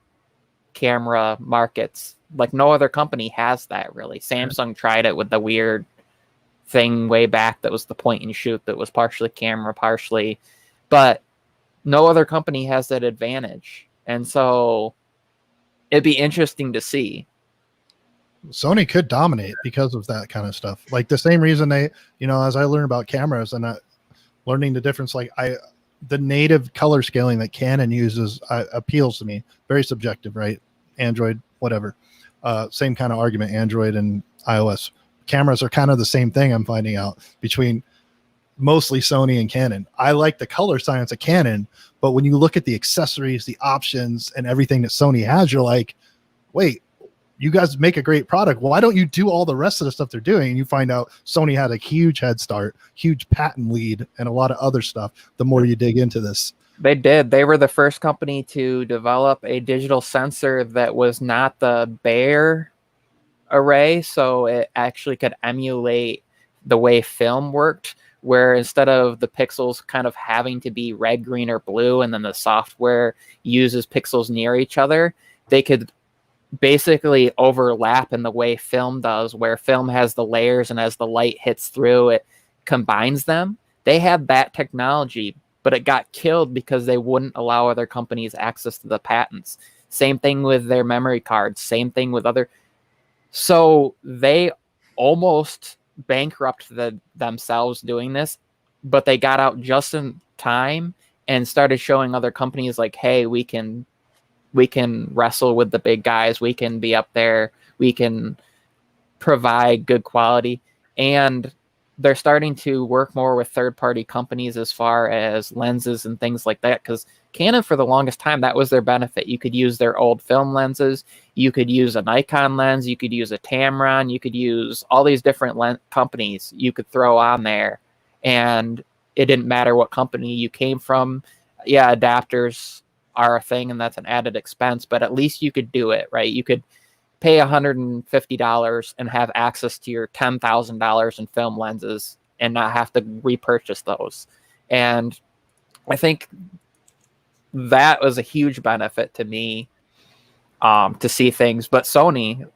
camera markets. Like, no other company has that, really. Samsung tried it with the weird thing way back that was the point and shoot that was partially camera, partially, but no other company has that advantage. And so it'd be interesting to see. Sony could dominate because of that kind of stuff. Like the same reason they, as I learn about cameras and learning the difference, the native color scaling that Canon uses appeals to me. Very subjective, right? Android, whatever. Same kind of argument, Android and iOS. Cameras are kind of the same thing, I'm finding out, between mostly Sony and Canon. I like the color science of Canon, but when you look at the accessories, the options, and everything that Sony has, you're like, wait, you guys make a great product. Why don't you do all the rest of the stuff they're doing? And you find out Sony had a huge head start, huge patent lead, and a lot of other stuff the more you dig into this. They did. They were the first company to develop a digital sensor that was not the bare array, so it actually could emulate the way film worked, where instead of the pixels kind of having to be red, green, or blue, and then the software uses pixels near each other, they could basically overlap in the way film does, where film has the layers, and as the light hits through, it combines them. They had that technology, but it got killed because they wouldn't allow other companies access to the patents. Same thing with their memory cards, same thing with other. So they almost bankrupted themselves doing this, but they got out just in time and started showing other companies like, hey, we can wrestle with the big guys, we can be up there, we can provide good quality. And they're starting to work more with third-party companies as far as lenses and things like that, because Canon, for the longest time, that was their benefit. You could use their old film lenses, you could use a Nikon lens, you could use a Tamron, you could use all these different companies you could throw on there, and it didn't matter what company you came from. Yeah, adapters are a thing, and that's an added expense, but at least you could do it, right? You could pay $150 and have access to your $10,000 in film lenses and not have to repurchase those. And I think that was a huge benefit to me, to see things. But Sony,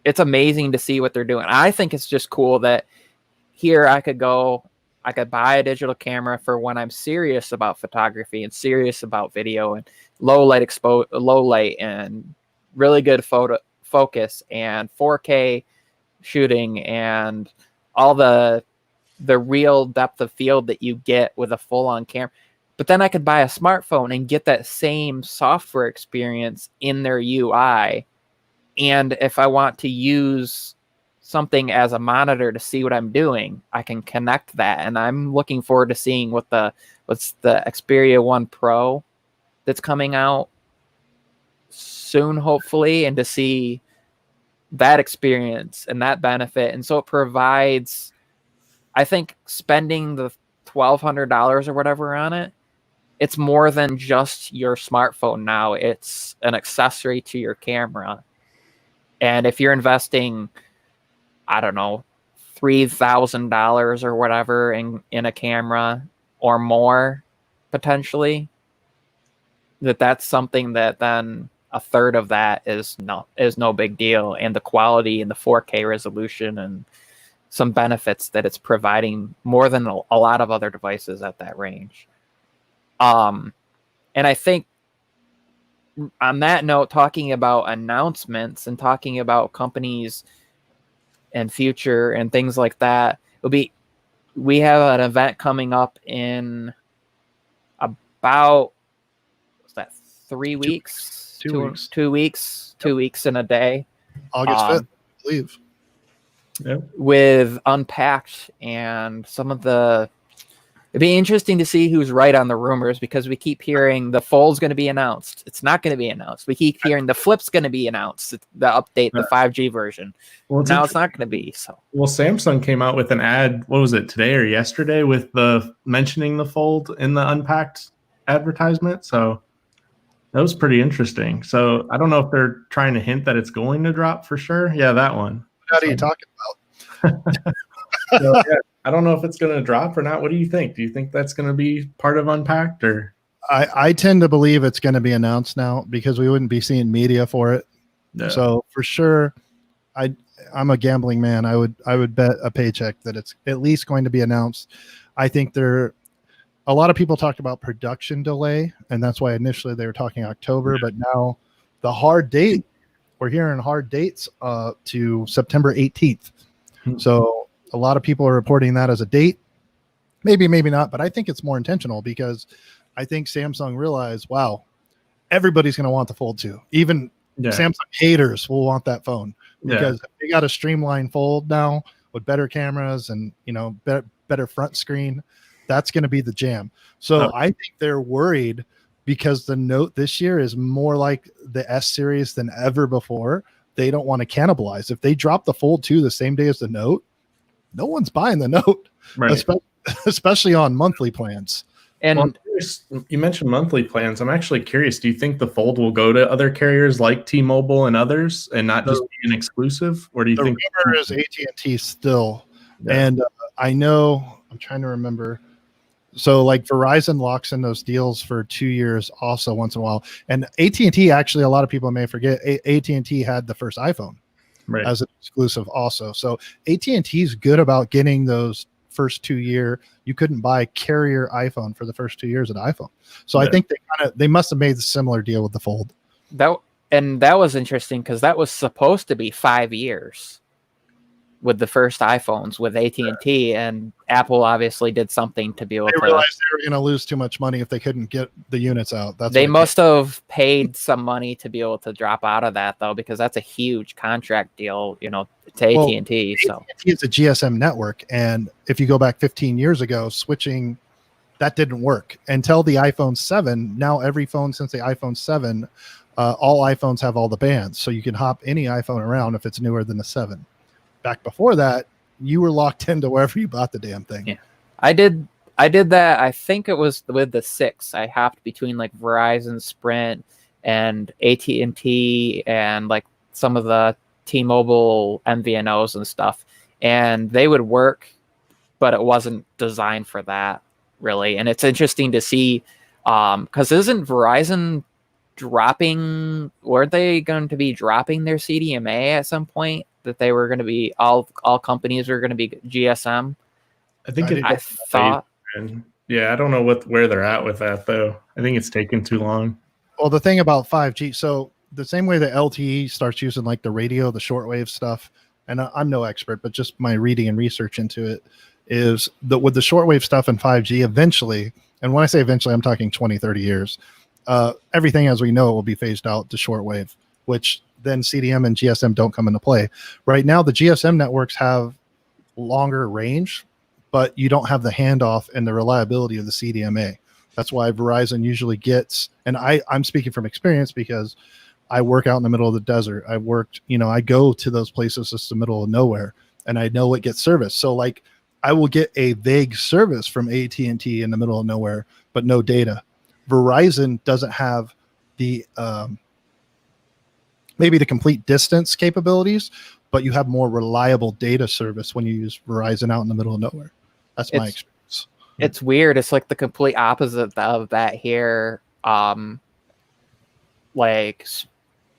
it's amazing to see what they're doing. I think it's just cool that here I could buy a digital camera for when I'm serious about photography and serious about video and low light and really good photo focus and 4K shooting and all the real depth of field that you get with a full-on camera. But then I could buy a smartphone and get that same software experience in their UI. And if I want to use something as a monitor to see what I'm doing, I can connect that. And I'm looking forward to seeing what's the Xperia 1 Pro that's coming out soon, hopefully, and to see that experience and that benefit. And so it provides, I think, spending the $1,200 or whatever on it, it's more than just your smartphone now. It's an accessory to your camera. And if you're investing, I don't know, $3,000 or whatever in a camera or more, potentially, that's something that then a third of that is no big deal. And the quality and the 4K resolution and some benefits that it's providing more than a lot of other devices at that range. And I think on that note, talking about announcements and talking about companies and future and things like that, we have an event coming up in about, what's that, 3 weeks? 2 weeks. 2 weeks. 2 weeks in a day. August 5th, I believe. Yep. With Unpacked and some of the... It'd be interesting to see who's right on the rumors, because we keep hearing the Fold's going to be announced. It's not going to be announced. We keep hearing the Flip's going to be announced, the update, the 5G version. Well, now it's not going to be. So, well, Samsung came out with an ad. What was it, today or yesterday, with the mentioning the Fold in the Unpacked advertisement? So that was pretty interesting. So I don't know if they're trying to hint that it's going to drop for sure. Yeah, that one. What are you talking about? So, yeah, I don't know if it's going to drop or not. What do you think? Do you think that's going to be part of Unpacked, or? I tend to believe it's going to be announced now, because we wouldn't be seeing media for it. No. So for sure, I'm a gambling man. I would bet a paycheck that it's at least going to be announced. I think a lot of people talked about production delay, and that's why initially they were talking October, but now the hard date, we're hearing hard dates to September 18th. So a lot of people are reporting that as a date. Maybe not, but I think it's more intentional, because I think Samsung realized, wow, everybody's going to want the Fold 2. Even Samsung haters will want that phone, because they got a streamlined Fold now with better cameras and, better front screen. That's going to be the jam. So I think they're worried, because the Note this year is more like the S series than ever before. They don't want to cannibalize. If they drop the Fold 2 the same day as the Note, no one's buying the Note, right. especially on monthly plans. And Well, you mentioned monthly plans. I'm actually curious. Do you think the Fold will go to other carriers like T-Mobile and others, and not just be an exclusive? Or do you The think rumor is AT&T still, Yeah. and I know I'm trying to remember. So like Verizon locks in those deals for 2 years also once in a while, and AT&T actually, a lot of people may forget, AT&T had the first iPhone right? as an exclusive also. So AT&T is good about getting those first 2 year. You couldn't buy carrier iPhone for the first 2 years of the iPhone. So I Yeah. think they must have made a similar deal with the Fold. that was interesting because that was supposed to be 5 years with the first iPhones with AT&T, and Apple obviously did something to be able They to. realized they were going to lose too much money if they couldn't get the units out. That's They what it must have paid some money to be able to drop out of that, though, because that's a huge contract deal, to Well, AT&T. So AT&T is a GSM network, and if you go back 15 years ago, switching that didn't work until the iPhone 7. Now every phone since the iPhone 7, all iPhones have all the bands, so you can hop any iPhone around if it's newer than the 7. Back before that, you were locked into wherever you bought the damn thing. Yeah. I did that. I think it was with the 6. I hopped between like Verizon, Sprint, and AT&T, and like some of the T-Mobile MVNOs and stuff, and they would work, but it wasn't designed for that really. And it's interesting to see, because isn't Verizon weren't they going to be dropping their CDMA at some point, that they were going to be all companies are going to be GSM? I think I I thought. Yeah, I don't know where they're at with that though. I think it's taken too long. Well, the thing about 5G, so the same way that LTE starts using like the radio, the shortwave stuff, and I'm no expert, but just my reading and research into it is that with the shortwave stuff and 5G eventually, and when I say eventually, I'm talking 20, 30 years, everything as we know it will be phased out to shortwave, which then CDM and GSM don't come into play. Right now, the GSM networks have longer range, but you don't have the handoff and the reliability of the CDMA. That's why Verizon usually gets, and I'm speaking from experience because I work out in the middle of the desert. I worked, I go to those places, it's the middle of nowhere, and I know it gets service. So like I will get a vague service from AT&T in the middle of nowhere, but no data. Verizon doesn't have the maybe the complete distance capabilities, but you have more reliable data service when you use Verizon out in the middle of nowhere. That's my experience. It's weird. It's like the complete opposite of that here. Like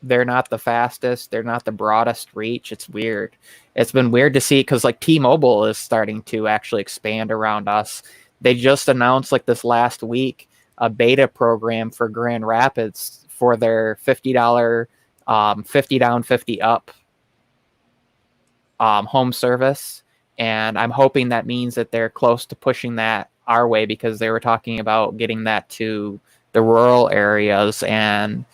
they're not the fastest, they're not the broadest reach. It's weird. It's been weird to see because like T-Mobile is starting to actually expand around us. They just announced like this last week a beta program for Grand Rapids for their $50 50 down 50 up home service, and I'm hoping that means that they're close to pushing that our way, because they were talking about getting that to the rural areas, and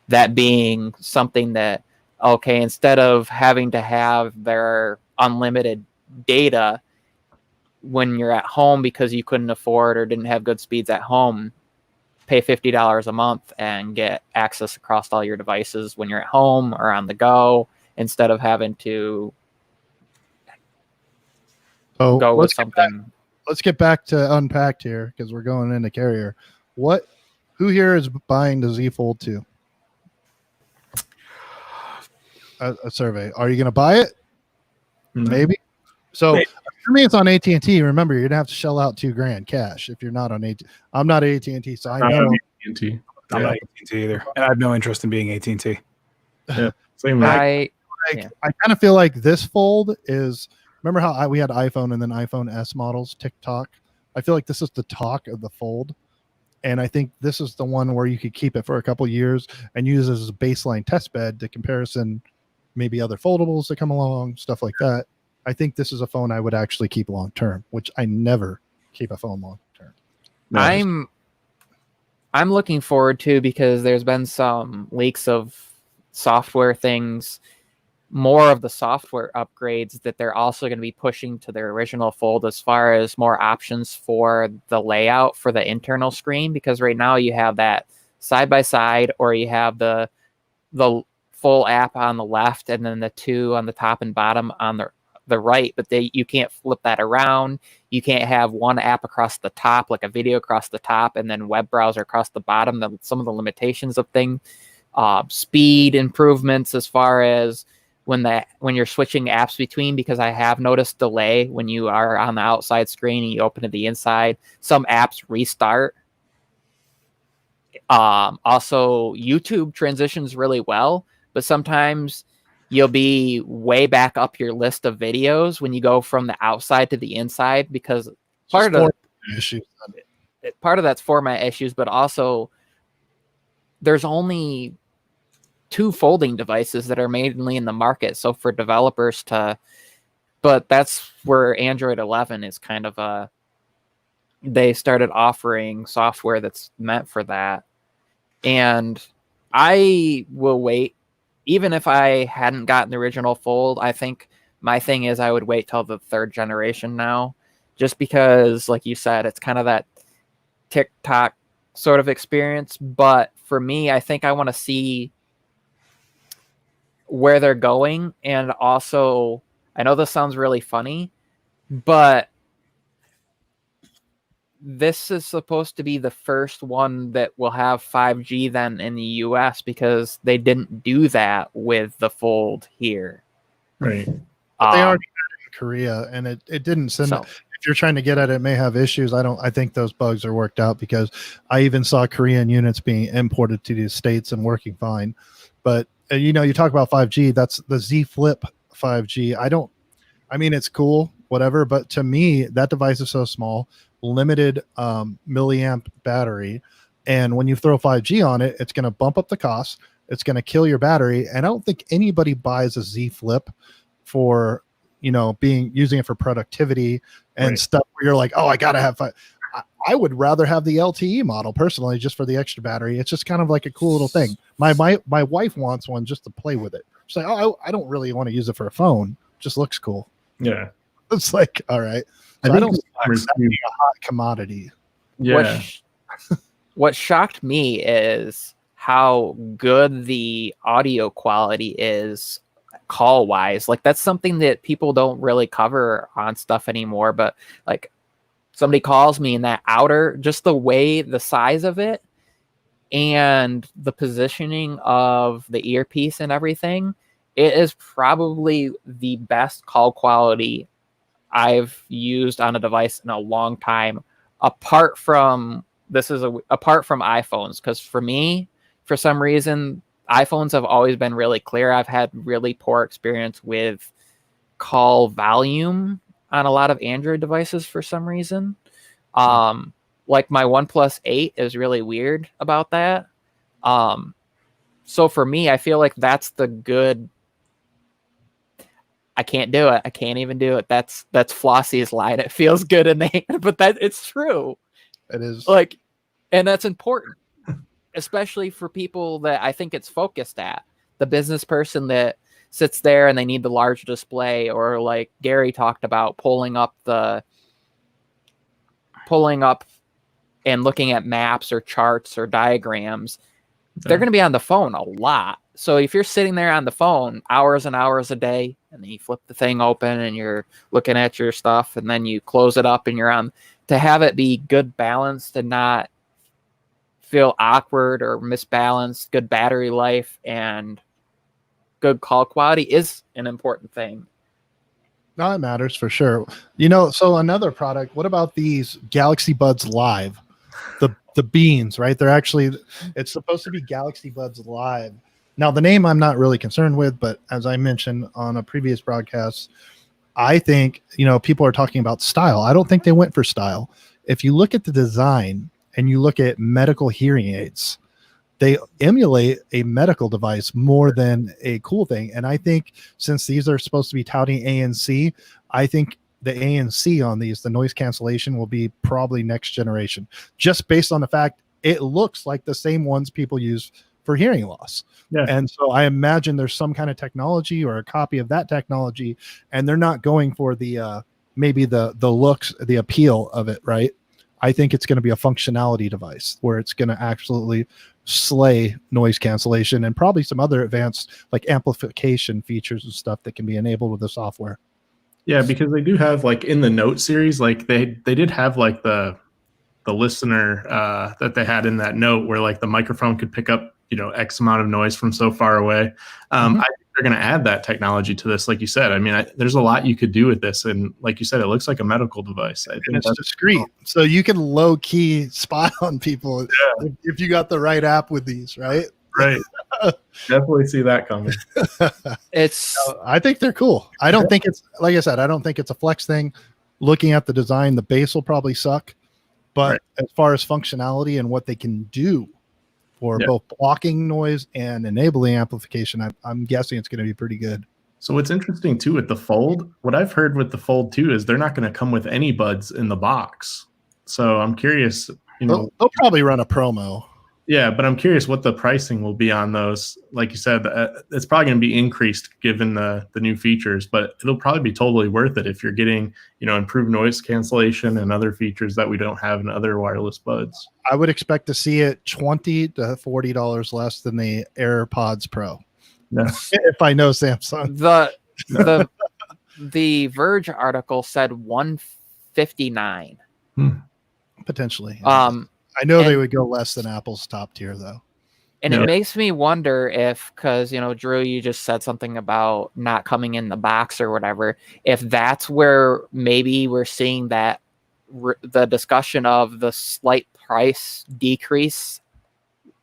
that being something that, okay, instead of having to have their unlimited data when you're at home because you couldn't afford or didn't have good speeds at home, pay $50 a month and get access across all your devices when you're at home or on the go, instead of having to go with something. Let's get back to Unpacked here because we're going into carrier. Who here is buying the Z Fold 2? A survey. Are you going to buy it? Maybe. So for me, it's on AT&T. Remember, you're gonna have to shell out $2,000 cash if you're not on AT. I'm not AT&T, so I know. AT&T. I'm not AT&T either, and I have no interest in being AT&T. Yeah, same. I kind of feel like this Fold is. Remember how we had iPhone and then iPhone S models, TikTok? I feel like this is the talk of the Fold. And I think this is the one where you could keep it for a couple years and use it as a baseline test bed to comparison maybe other foldables that come along, stuff like that. I think this is a phone I would actually keep long term, which I never keep a phone long term. No, I'm looking forward to, because there's been some leaks of software things, more of the software upgrades that they're also going to be pushing to their original Fold, as far as more options for the layout for the internal screen, because right now you have that side by side, or you have the full app on the left and then the two on the top and bottom on the the right, but you can't flip that around. You can't have one app across the top, like a video across the top, and then web browser across the bottom. Some of the limitations of things, speed improvements as far as when you're switching apps between, because I have noticed delay when you are on the outside screen and you open to the inside. Some apps restart. Also, YouTube transitions really well, but sometimes you'll be way back up your list of videos when you go from the outside to the inside, because part of that's format issues, but also there's only 2 folding devices that are mainly in the market. So for developers but that's where Android 11 is kind of they started offering software that's meant for that. And I will wait. Even if I hadn't gotten the original Fold, I think my thing is I would wait till the 3rd generation now, just because, like you said, it's kind of that TikTok sort of experience. But for me, I think I want to see where they're going. And also, I know this sounds really funny, but this is supposed to be the first one that will have 5G then in the US, because they didn't do that with the Fold here. Right. But they already had it in Korea, and it didn't send. So, if you're trying to get at it, may have issues. I think those bugs are worked out, because I even saw Korean units being imported to the States and working fine. But you talk about 5G, that's the Z Flip 5G. I mean, it's cool, whatever, but to me, that device is so small, limited milliamp battery, and when you throw 5G on it, it's going to bump up the cost. It's going to kill your battery, and I don't think anybody buys a Z Flip for using it for productivity and stuff where you're like, oh, I gotta have 5. I would rather have the LTE model personally, just for the extra battery. It's just kind of like a cool little thing. My wife wants one just to play with it. She's like, oh, I don't really want to use it for a phone. It just looks cool. Yeah. It's like, all right. So I don't see that being a hot commodity. Yeah. What shocked me is how good the audio quality is call wise. Like, that's something that people don't really cover on stuff anymore. But like, somebody calls me in that outer, just the way, the size of it and the positioning of the earpiece and everything, it is probably the best call quality I've used on a device in a long time, apart from iPhones. Because for me, for some reason, iPhones have always been really clear. I've had really poor experience with call volume on a lot of Android devices for some reason. Like my OnePlus 8 is really weird about that. So for me, I feel like that's the good. I can't do it. I can't even do it. That's Flossie's line. It feels good in the hand, but it's true. It is like, and that's important, especially for people that I think it's focused at. The business person that sits there and they need the large display, or like Gary talked about, pulling up and looking at maps or charts or diagrams. They're going to be on the phone a lot. So if you're sitting there on the phone hours and hours a day, and then you flip the thing open and you're looking at your stuff, and then you close it up and you're on, to have it be good balanced and not feel awkward or misbalanced, good battery life and good call quality is an important thing. No, it matters for sure. So another product, what about these Galaxy Buds Live? The beans, right? It's supposed to be Galaxy Buds Live. Now, the name I'm not really concerned with, but as I mentioned on a previous broadcast, I think, people are talking about style. I don't think they went for style. If you look at the design and you look at medical hearing aids, they emulate a medical device more than a cool thing. And I think since these are supposed to be touting ANC, I think the ANC on these, the noise cancellation, will be probably next generation, just based on the fact it looks like the same ones people use for hearing loss. Yeah. And so I imagine there's some kind of technology or a copy of that technology, and they're not going for the maybe the looks, the appeal of it, right? I think it's going to be a functionality device where it's going to absolutely slay noise cancellation and probably some other advanced like amplification features and stuff that can be enabled with the software. Yeah, because they do have like in the Note series, like they did have like the listener that they had in that Note where like the microphone could pick up, you know, X amount of noise from so far away. I think they're going to add that technology to this, like you said. I mean, there's a lot you could do with this, and like you said, it looks like a medical device. I think And it's that's discreet, so you can low key spy on people if you got the right app with these, right? right. Definitely see that coming. It's I think they're cool. I don't think it's, like I said, I don't think it's a flex thing. Looking at the design, the base will probably suck, but as far as functionality and what they can do for both blocking noise and enabling amplification, I'm guessing it's going to be pretty good. So what's interesting too with the Fold, what I've heard with the Fold too is they're not going to come with any buds in the box. So I'm curious, you know, They'll probably run a promo. Yeah, but I'm curious what the pricing will be on those. Like you said, it's probably going to be increased given the new features, but it'll probably be totally worth it if you're getting, you know, improved noise cancellation and other features that we don't have in other wireless buds. I would expect to see it $20 to $40 less than the AirPods Pro. No. If I know Samsung. The Verge article said 159. Potentially. I know they would go less than Apple's top tier, though. And it makes me wonder if, because, you know, Drew, you just said something about not coming in the box or whatever, if that's where maybe we're seeing that the discussion of the slight price decrease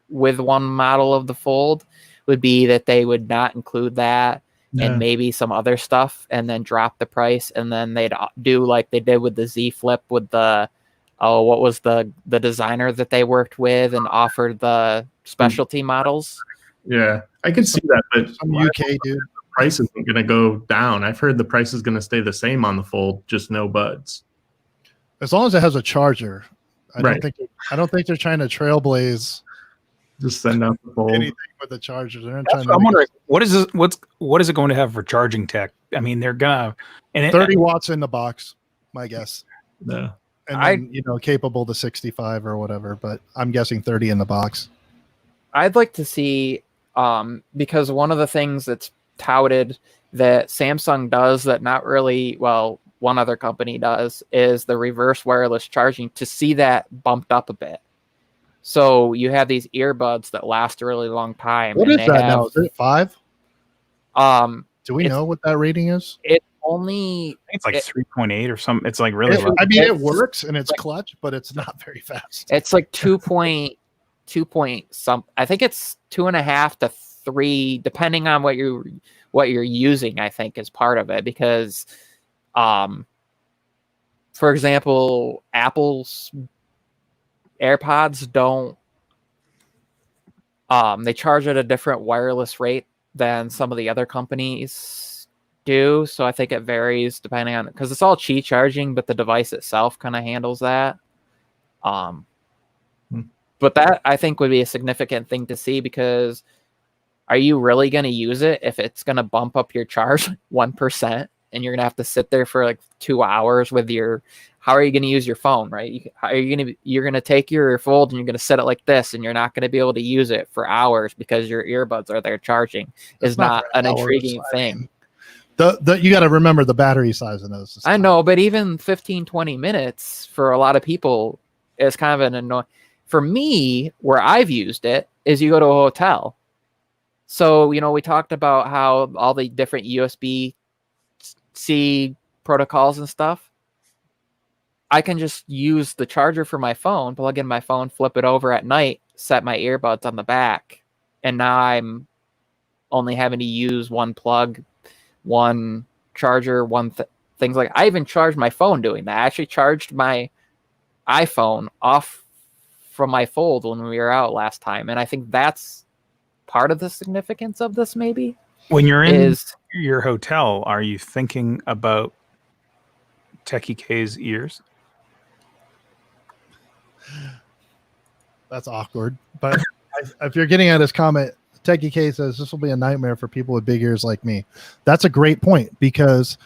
with one model of the Fold would be that they would not include that and maybe some other stuff and then drop the price. And then they'd do like they did with the Z Flip with the, what was the designer that they worked with and offered the specialty models? Yeah, I could see that, but some UK dude. The price isn't going to go down. I've heard the price is going to stay the same on the Fold, just no buds. As long as it has a charger, I don't think they're trying to trailblaze. Just send out the Fold. Anything with the charger. I'm wondering what is this? What is it going to have for charging tech? I mean, they're gonna 30 watts in the box, my guess. Yeah. And then, you know, capable to 65 or whatever, but I'm guessing 30 in the box. I'd like to see, because one of the things that's touted that Samsung does that not really, well, one other company does, is the reverse wireless charging, to see that bumped up a bit. So you have these earbuds that last a really long time. What is that now? Is it 5? Do we know what that rating is? It only, it's like 3.8 or something. It's like really I mean, it works and it's clutch, but it's not very fast. It's like 2 point some. I think it's 2.5 to 3, depending on what you're using. I think is part of it because, for example, Apple's AirPods don't. They charge at a different wireless rate than some of the other companies do. So I think it varies depending on, because it's all Qi charging, but the device itself kind of handles that. But that I think would be a significant thing to see, because are you really going to use it if it's going to bump up your charge 1% and you're going to have to sit there for like 2 hours with your, how are you going to use your phone, right? You're going to take your Fold and you're going to set it like this, and you're not going to be able to use it for hours because your earbuds are there charging. Is not an intriguing thing. You got to remember the battery size in those. I know, but even 15, 20 minutes for a lot of people is kind of an annoying. For me, where I've used it is you go to a hotel. So, you know, we talked about how all the different USB-C protocols and stuff. I can just use the charger for my phone, plug in my phone, flip it over at night, set my earbuds on the back, and now I'm only having to use one plug, one charger, things like. I even charged my phone doing that. I actually charged my iPhone off from my Fold when we were out last time, and I think that's part of the significance of this. Maybe when you're in your hotel, are you thinking about Techie K's ears? That's awkward. But if you're getting at his comment, Techie K says this will be a nightmare for people with big ears like me. That's a great point, because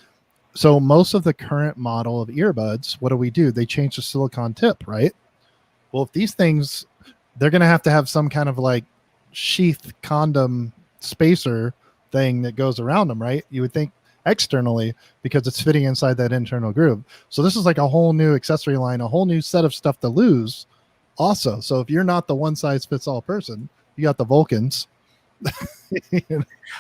so most of the current model of earbuds, what do? They change the silicone tip, right? Well, if these things, they're going to have some kind of like sheath condom spacer thing that goes around them, right? You would think externally because it's fitting inside that internal groove. So this is like a whole new accessory line, a whole new set of stuff to lose also. So if you're not the one size fits all person, you got the Vulcans.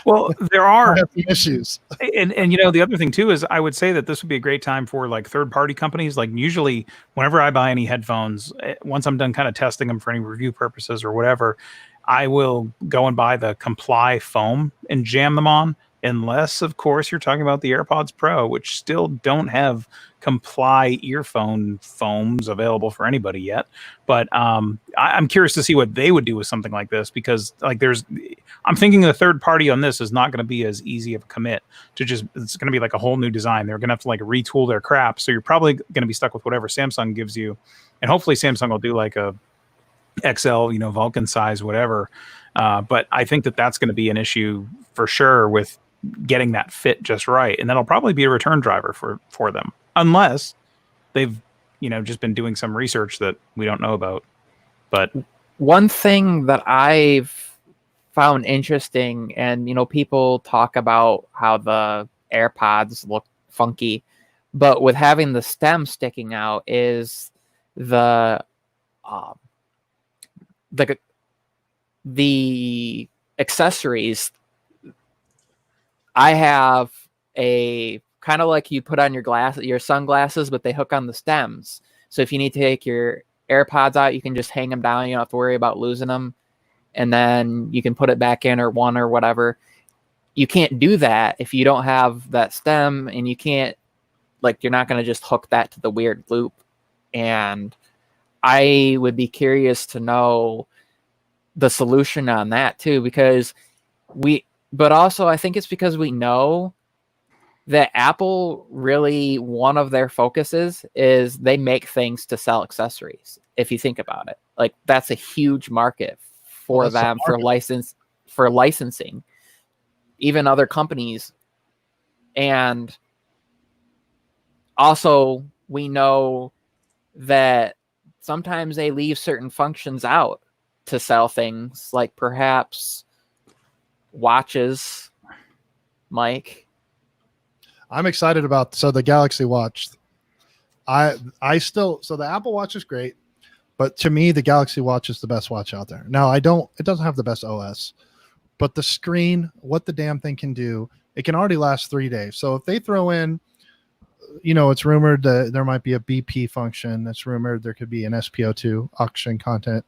Well, there are have some issues. and the other thing too is I would say that this would be a great time for like third party companies. Like usually whenever I buy any headphones, once I'm done kind of testing them for any review purposes or whatever, I will go and buy the Comply foam and jam them on, unless of course you're talking about the AirPods Pro, which still don't have Comply earphone foams available for anybody yet. But I'm curious to see what they would do with something like this, because like I'm thinking the third party on this is not going to be as easy of a commit to just, it's going to be like a whole new design. They're going to have to like retool their crap. So you're probably going to be stuck with whatever Samsung gives you. And hopefully Samsung will do like a XL, Vulcan size, whatever. But I think that that's going to be an issue for sure with getting that fit just right. And that'll probably be a return driver for them, unless they've, just been doing some research that we don't know about. But one thing that I've found interesting, and people talk about how the AirPods look funky, but with having the stem sticking out is the accessories. I have a kind of like you put on your sunglasses, but they hook on the stems. So if you need to take your AirPods out, you can just hang them down. You don't have to worry about losing them. And then you can put it back in, or one or whatever. You can't do that if you don't have that stem, and you can't, you're not going to just hook that to the weird loop. And I would be curious to know the solution on that too, but also I think it's because we know that Apple really, one of their focuses is they make things to sell accessories. If you think about it, that's a huge market for them, for licensing, even other companies. And also we know that sometimes they leave certain functions out to sell things, like perhaps watches. Mike, I'm excited about the Galaxy Watch. So the Apple Watch is great, but to me the Galaxy Watch is the best watch out there. Now it doesn't have the best OS, but the screen, what the damn thing can do, it can already last 3 days. So if they throw in, it's rumored that there might be a BP function. It's rumored there could be an SPO2 auction content.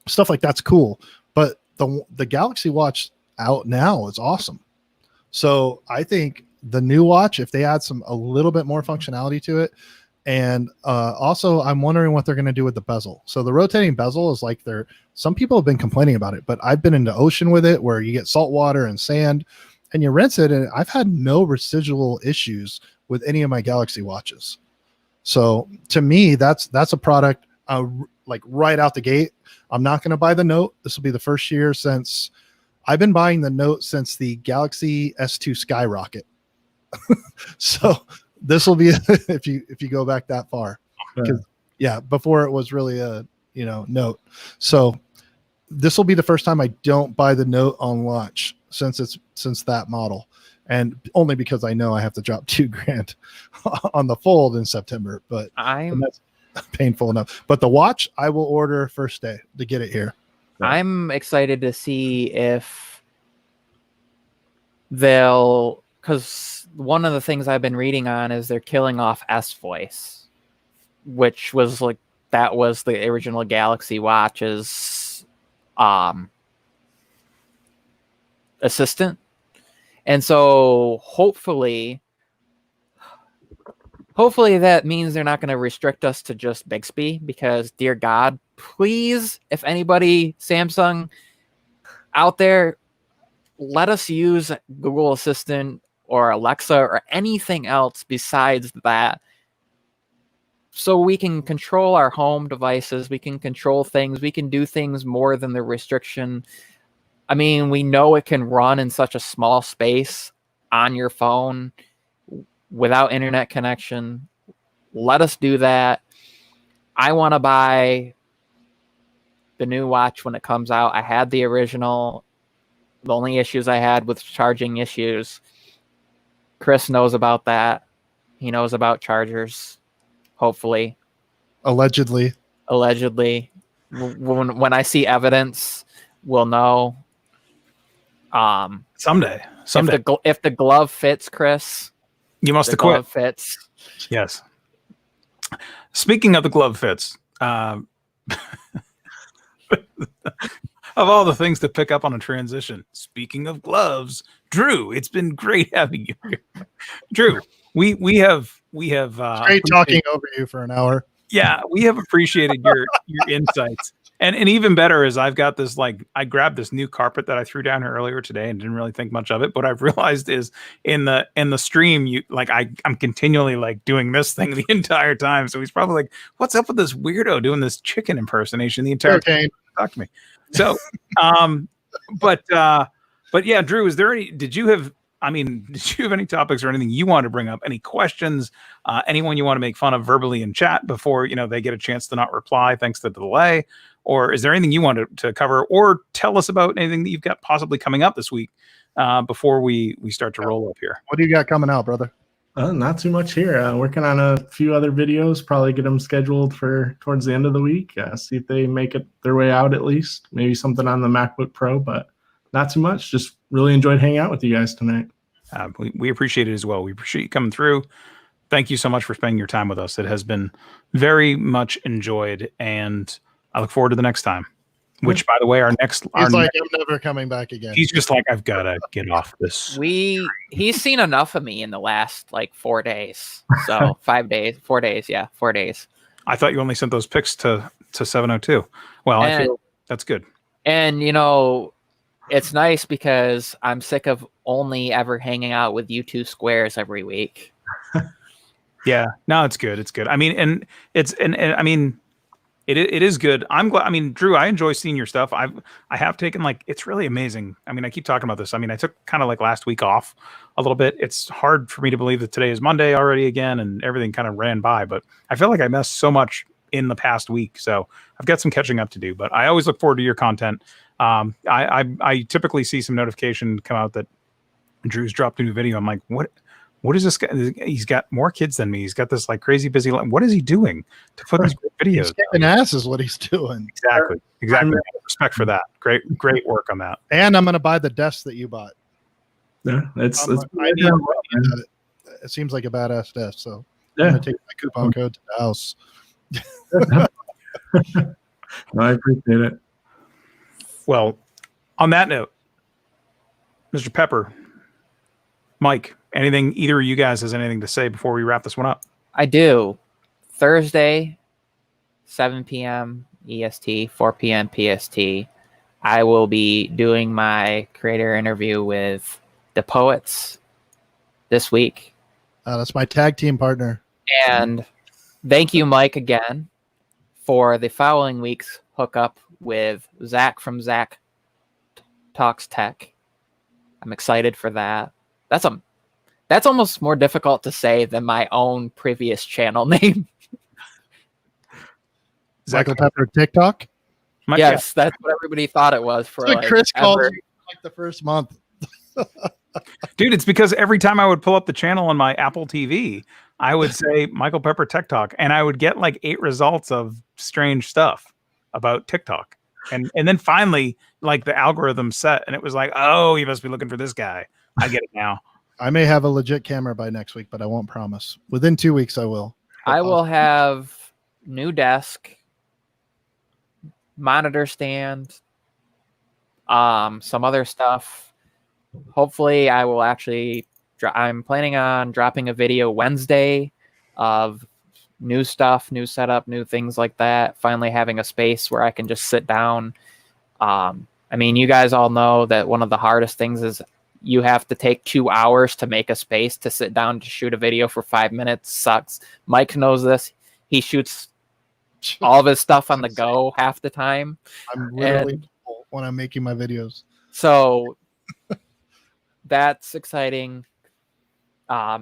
Stuff like that's cool. But the Galaxy Watch out now is awesome. So I think the new watch, if they add a little bit more functionality to it, and also I'm wondering what they're going to do with the bezel. So the rotating bezel is some people have been complaining about it, but I've been in the ocean with it where you get salt water and sand and you rinse it, and I've had no residual issues with any of my Galaxy watches. So to me, that's a product right out the gate. I'm not going to buy the Note. This will be the first year since I've been buying the Note since the Galaxy S2 Skyrocket. So this will be if you go back that far, before it was really a Note. So this will be the first time I don't buy the Note on launch since that model, and only because I know I have to drop $2,000 on the Fold in September. But that's painful enough. But the watch I will order first day to get it here. I'm excited to see if because one of the things I've been reading on is they're killing off S Voice, which was that was the original Galaxy Watch's assistant. And so hopefully that means they're not going to restrict us to just Bixby, because dear God, please, if anybody, Samsung out there, let us use Google Assistant or Alexa or anything else besides that, so we can control our home devices, we can control things, we can do things more than the restriction. I mean, we know it can run in such a small space on your phone without internet connection. Let us do that. I want to buy the new watch when it comes out. I had the original. The only issues I had with charging issues. Chris knows about that. He knows about chargers. Hopefully, Allegedly. when I see evidence, we'll know. Someday. If the glove fits, Chris, You must the have quit. glove fits. Yes. Speaking of the glove fits, of all the things to pick up on a transition, speaking of gloves, Drew, it's been great having you here. Drew, we have Great talking over you for an hour. yeah, we have appreciated your insights. And even better is I've got this, like, I grabbed this new carpet that I threw down here earlier today and didn't really think much of it. But I've realized is in the stream, you like I'm continually like doing this thing the entire time. So he's probably like, what's up with this weirdo doing this chicken impersonation the entire time? Talk to me. So but yeah, Drew, did you have any topics or anything you want to bring up? Any questions? Anyone you want to make fun of verbally in chat before they get a chance to not reply thanks to the delay? Or is there anything you want to cover or tell us about anything that you've got possibly coming up this week before we start to roll up here? What do you got coming out, brother? Not too much here. Working on a few other videos, probably get them scheduled for towards the end of the week. See if they make it their way out at least. Maybe something on the MacBook Pro, but not too much. Just really enjoyed hanging out with you guys tonight. We appreciate it as well. We appreciate you coming through. Thank you so much for spending your time with us. It has been very much enjoyed, and I look forward to the next time. Which, by the way, I'm never coming back again. He's just like, I've got to get off this. He's seen enough of me in the last 4 days. So 5 days, 4 days. Yeah, 4 days. I thought you only sent those pics to 702. Well, I feel that's good. And, it's nice because I'm sick of only ever hanging out with you two squares every week. Yeah, no, it's good. It's good. I mean, and it is good. I'm glad. I mean, Drew, I enjoy seeing your stuff. I have taken it's really amazing. I mean, I keep talking about this. I mean, I took kind of last week off a little bit. It's hard for me to believe that today is Monday already again, and everything kind of ran by. But I feel like I missed so much in the past week, so I've got some catching up to do. But I always look forward to your content. I typically see some notification come out that Drew's dropped a new video. I'm like, what is this guy? He's got more kids than me. He's got this crazy busy life. What is he doing to put these great videos? He's kicking ass is what he's doing. Exactly. Respect for that. Great work on that. And I'm going to buy the desk that you bought. Yeah, it seems like a badass desk. So yeah. I'm going to take my coupon code to the house. I appreciate it. Well, on that note, Mr. Pepper, Mike, anything either of you guys has anything to say before we wrap this one up? I do. Thursday, 7 p.m. EST, 4 p.m. PST, I will be doing my creator interview with the Poets this week. That's my tag team partner. And thank you, Mike, again for the following week's hookup with Zach from Zach Talks Tech. I'm excited for that. That's almost more difficult to say than my own previous channel name. Michael Pepper TikTok? Yes, that's what everybody thought it was for Chris called you the first month. Dude, it's because every time I would pull up the channel on my Apple TV, I would say Michael Pepper Tech Talk, and I would get 8 results of strange stuff about TikTok. And then finally, the algorithm set, and it was oh, you must be looking for this guy. I get it now. I may have a legit camera by next week, but I won't promise. Within 2 weeks, I will. I will have new desk, monitor stand, some other stuff. Hopefully, I will actually. I'm planning on dropping a video Wednesday of new stuff, new setup, new things like that. Finally, having a space where I can just sit down. I mean, you guys all know that one of the hardest things is you have to take 2 hours to make a space to sit down to shoot a video for 5 minutes. Sucks. Mike knows this. He shoots all of his stuff on the go half the time. I'm literally when I'm making my videos. So that's exciting.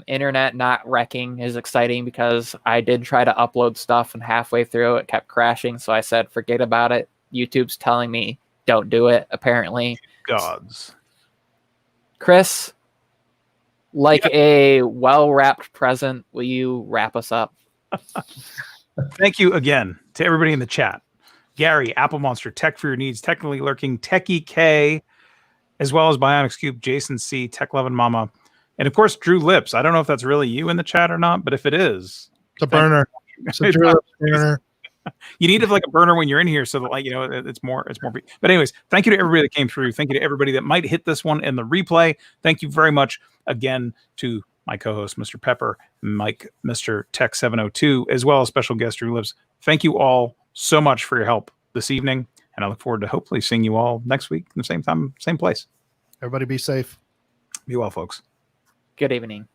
Internet not wrecking is exciting because I did try to upload stuff and halfway through it kept crashing. So I said, forget about it. YouTube's telling me don't do it, apparently. Gods. Chris, Like a well-wrapped present, will you wrap us up? Thank you again to everybody in the chat. Gary, Apple Monster, Tech for Your Needs, Technically Lurking, Techie K, as well as Bionics Cube, Jason C, Tech Lovin' Mama, and of course Drew Lips. I don't know if that's really you in the chat or not, but if it is, It's a burner. It's a Drew Lips burner. you need like a burner when you're in here so that like it's more. But anyways, thank you to everybody that came through. Thank you to everybody that might hit this one in the replay. Thank you very much again to my co-host, Mr. Pepper, Mike, Mr. Tech702, as well as special guest Drew Lips. Thank you all so much for your help this evening, and I look forward to hopefully seeing you all next week, the same time, same place. Everybody be safe. Be well, folks. Good evening.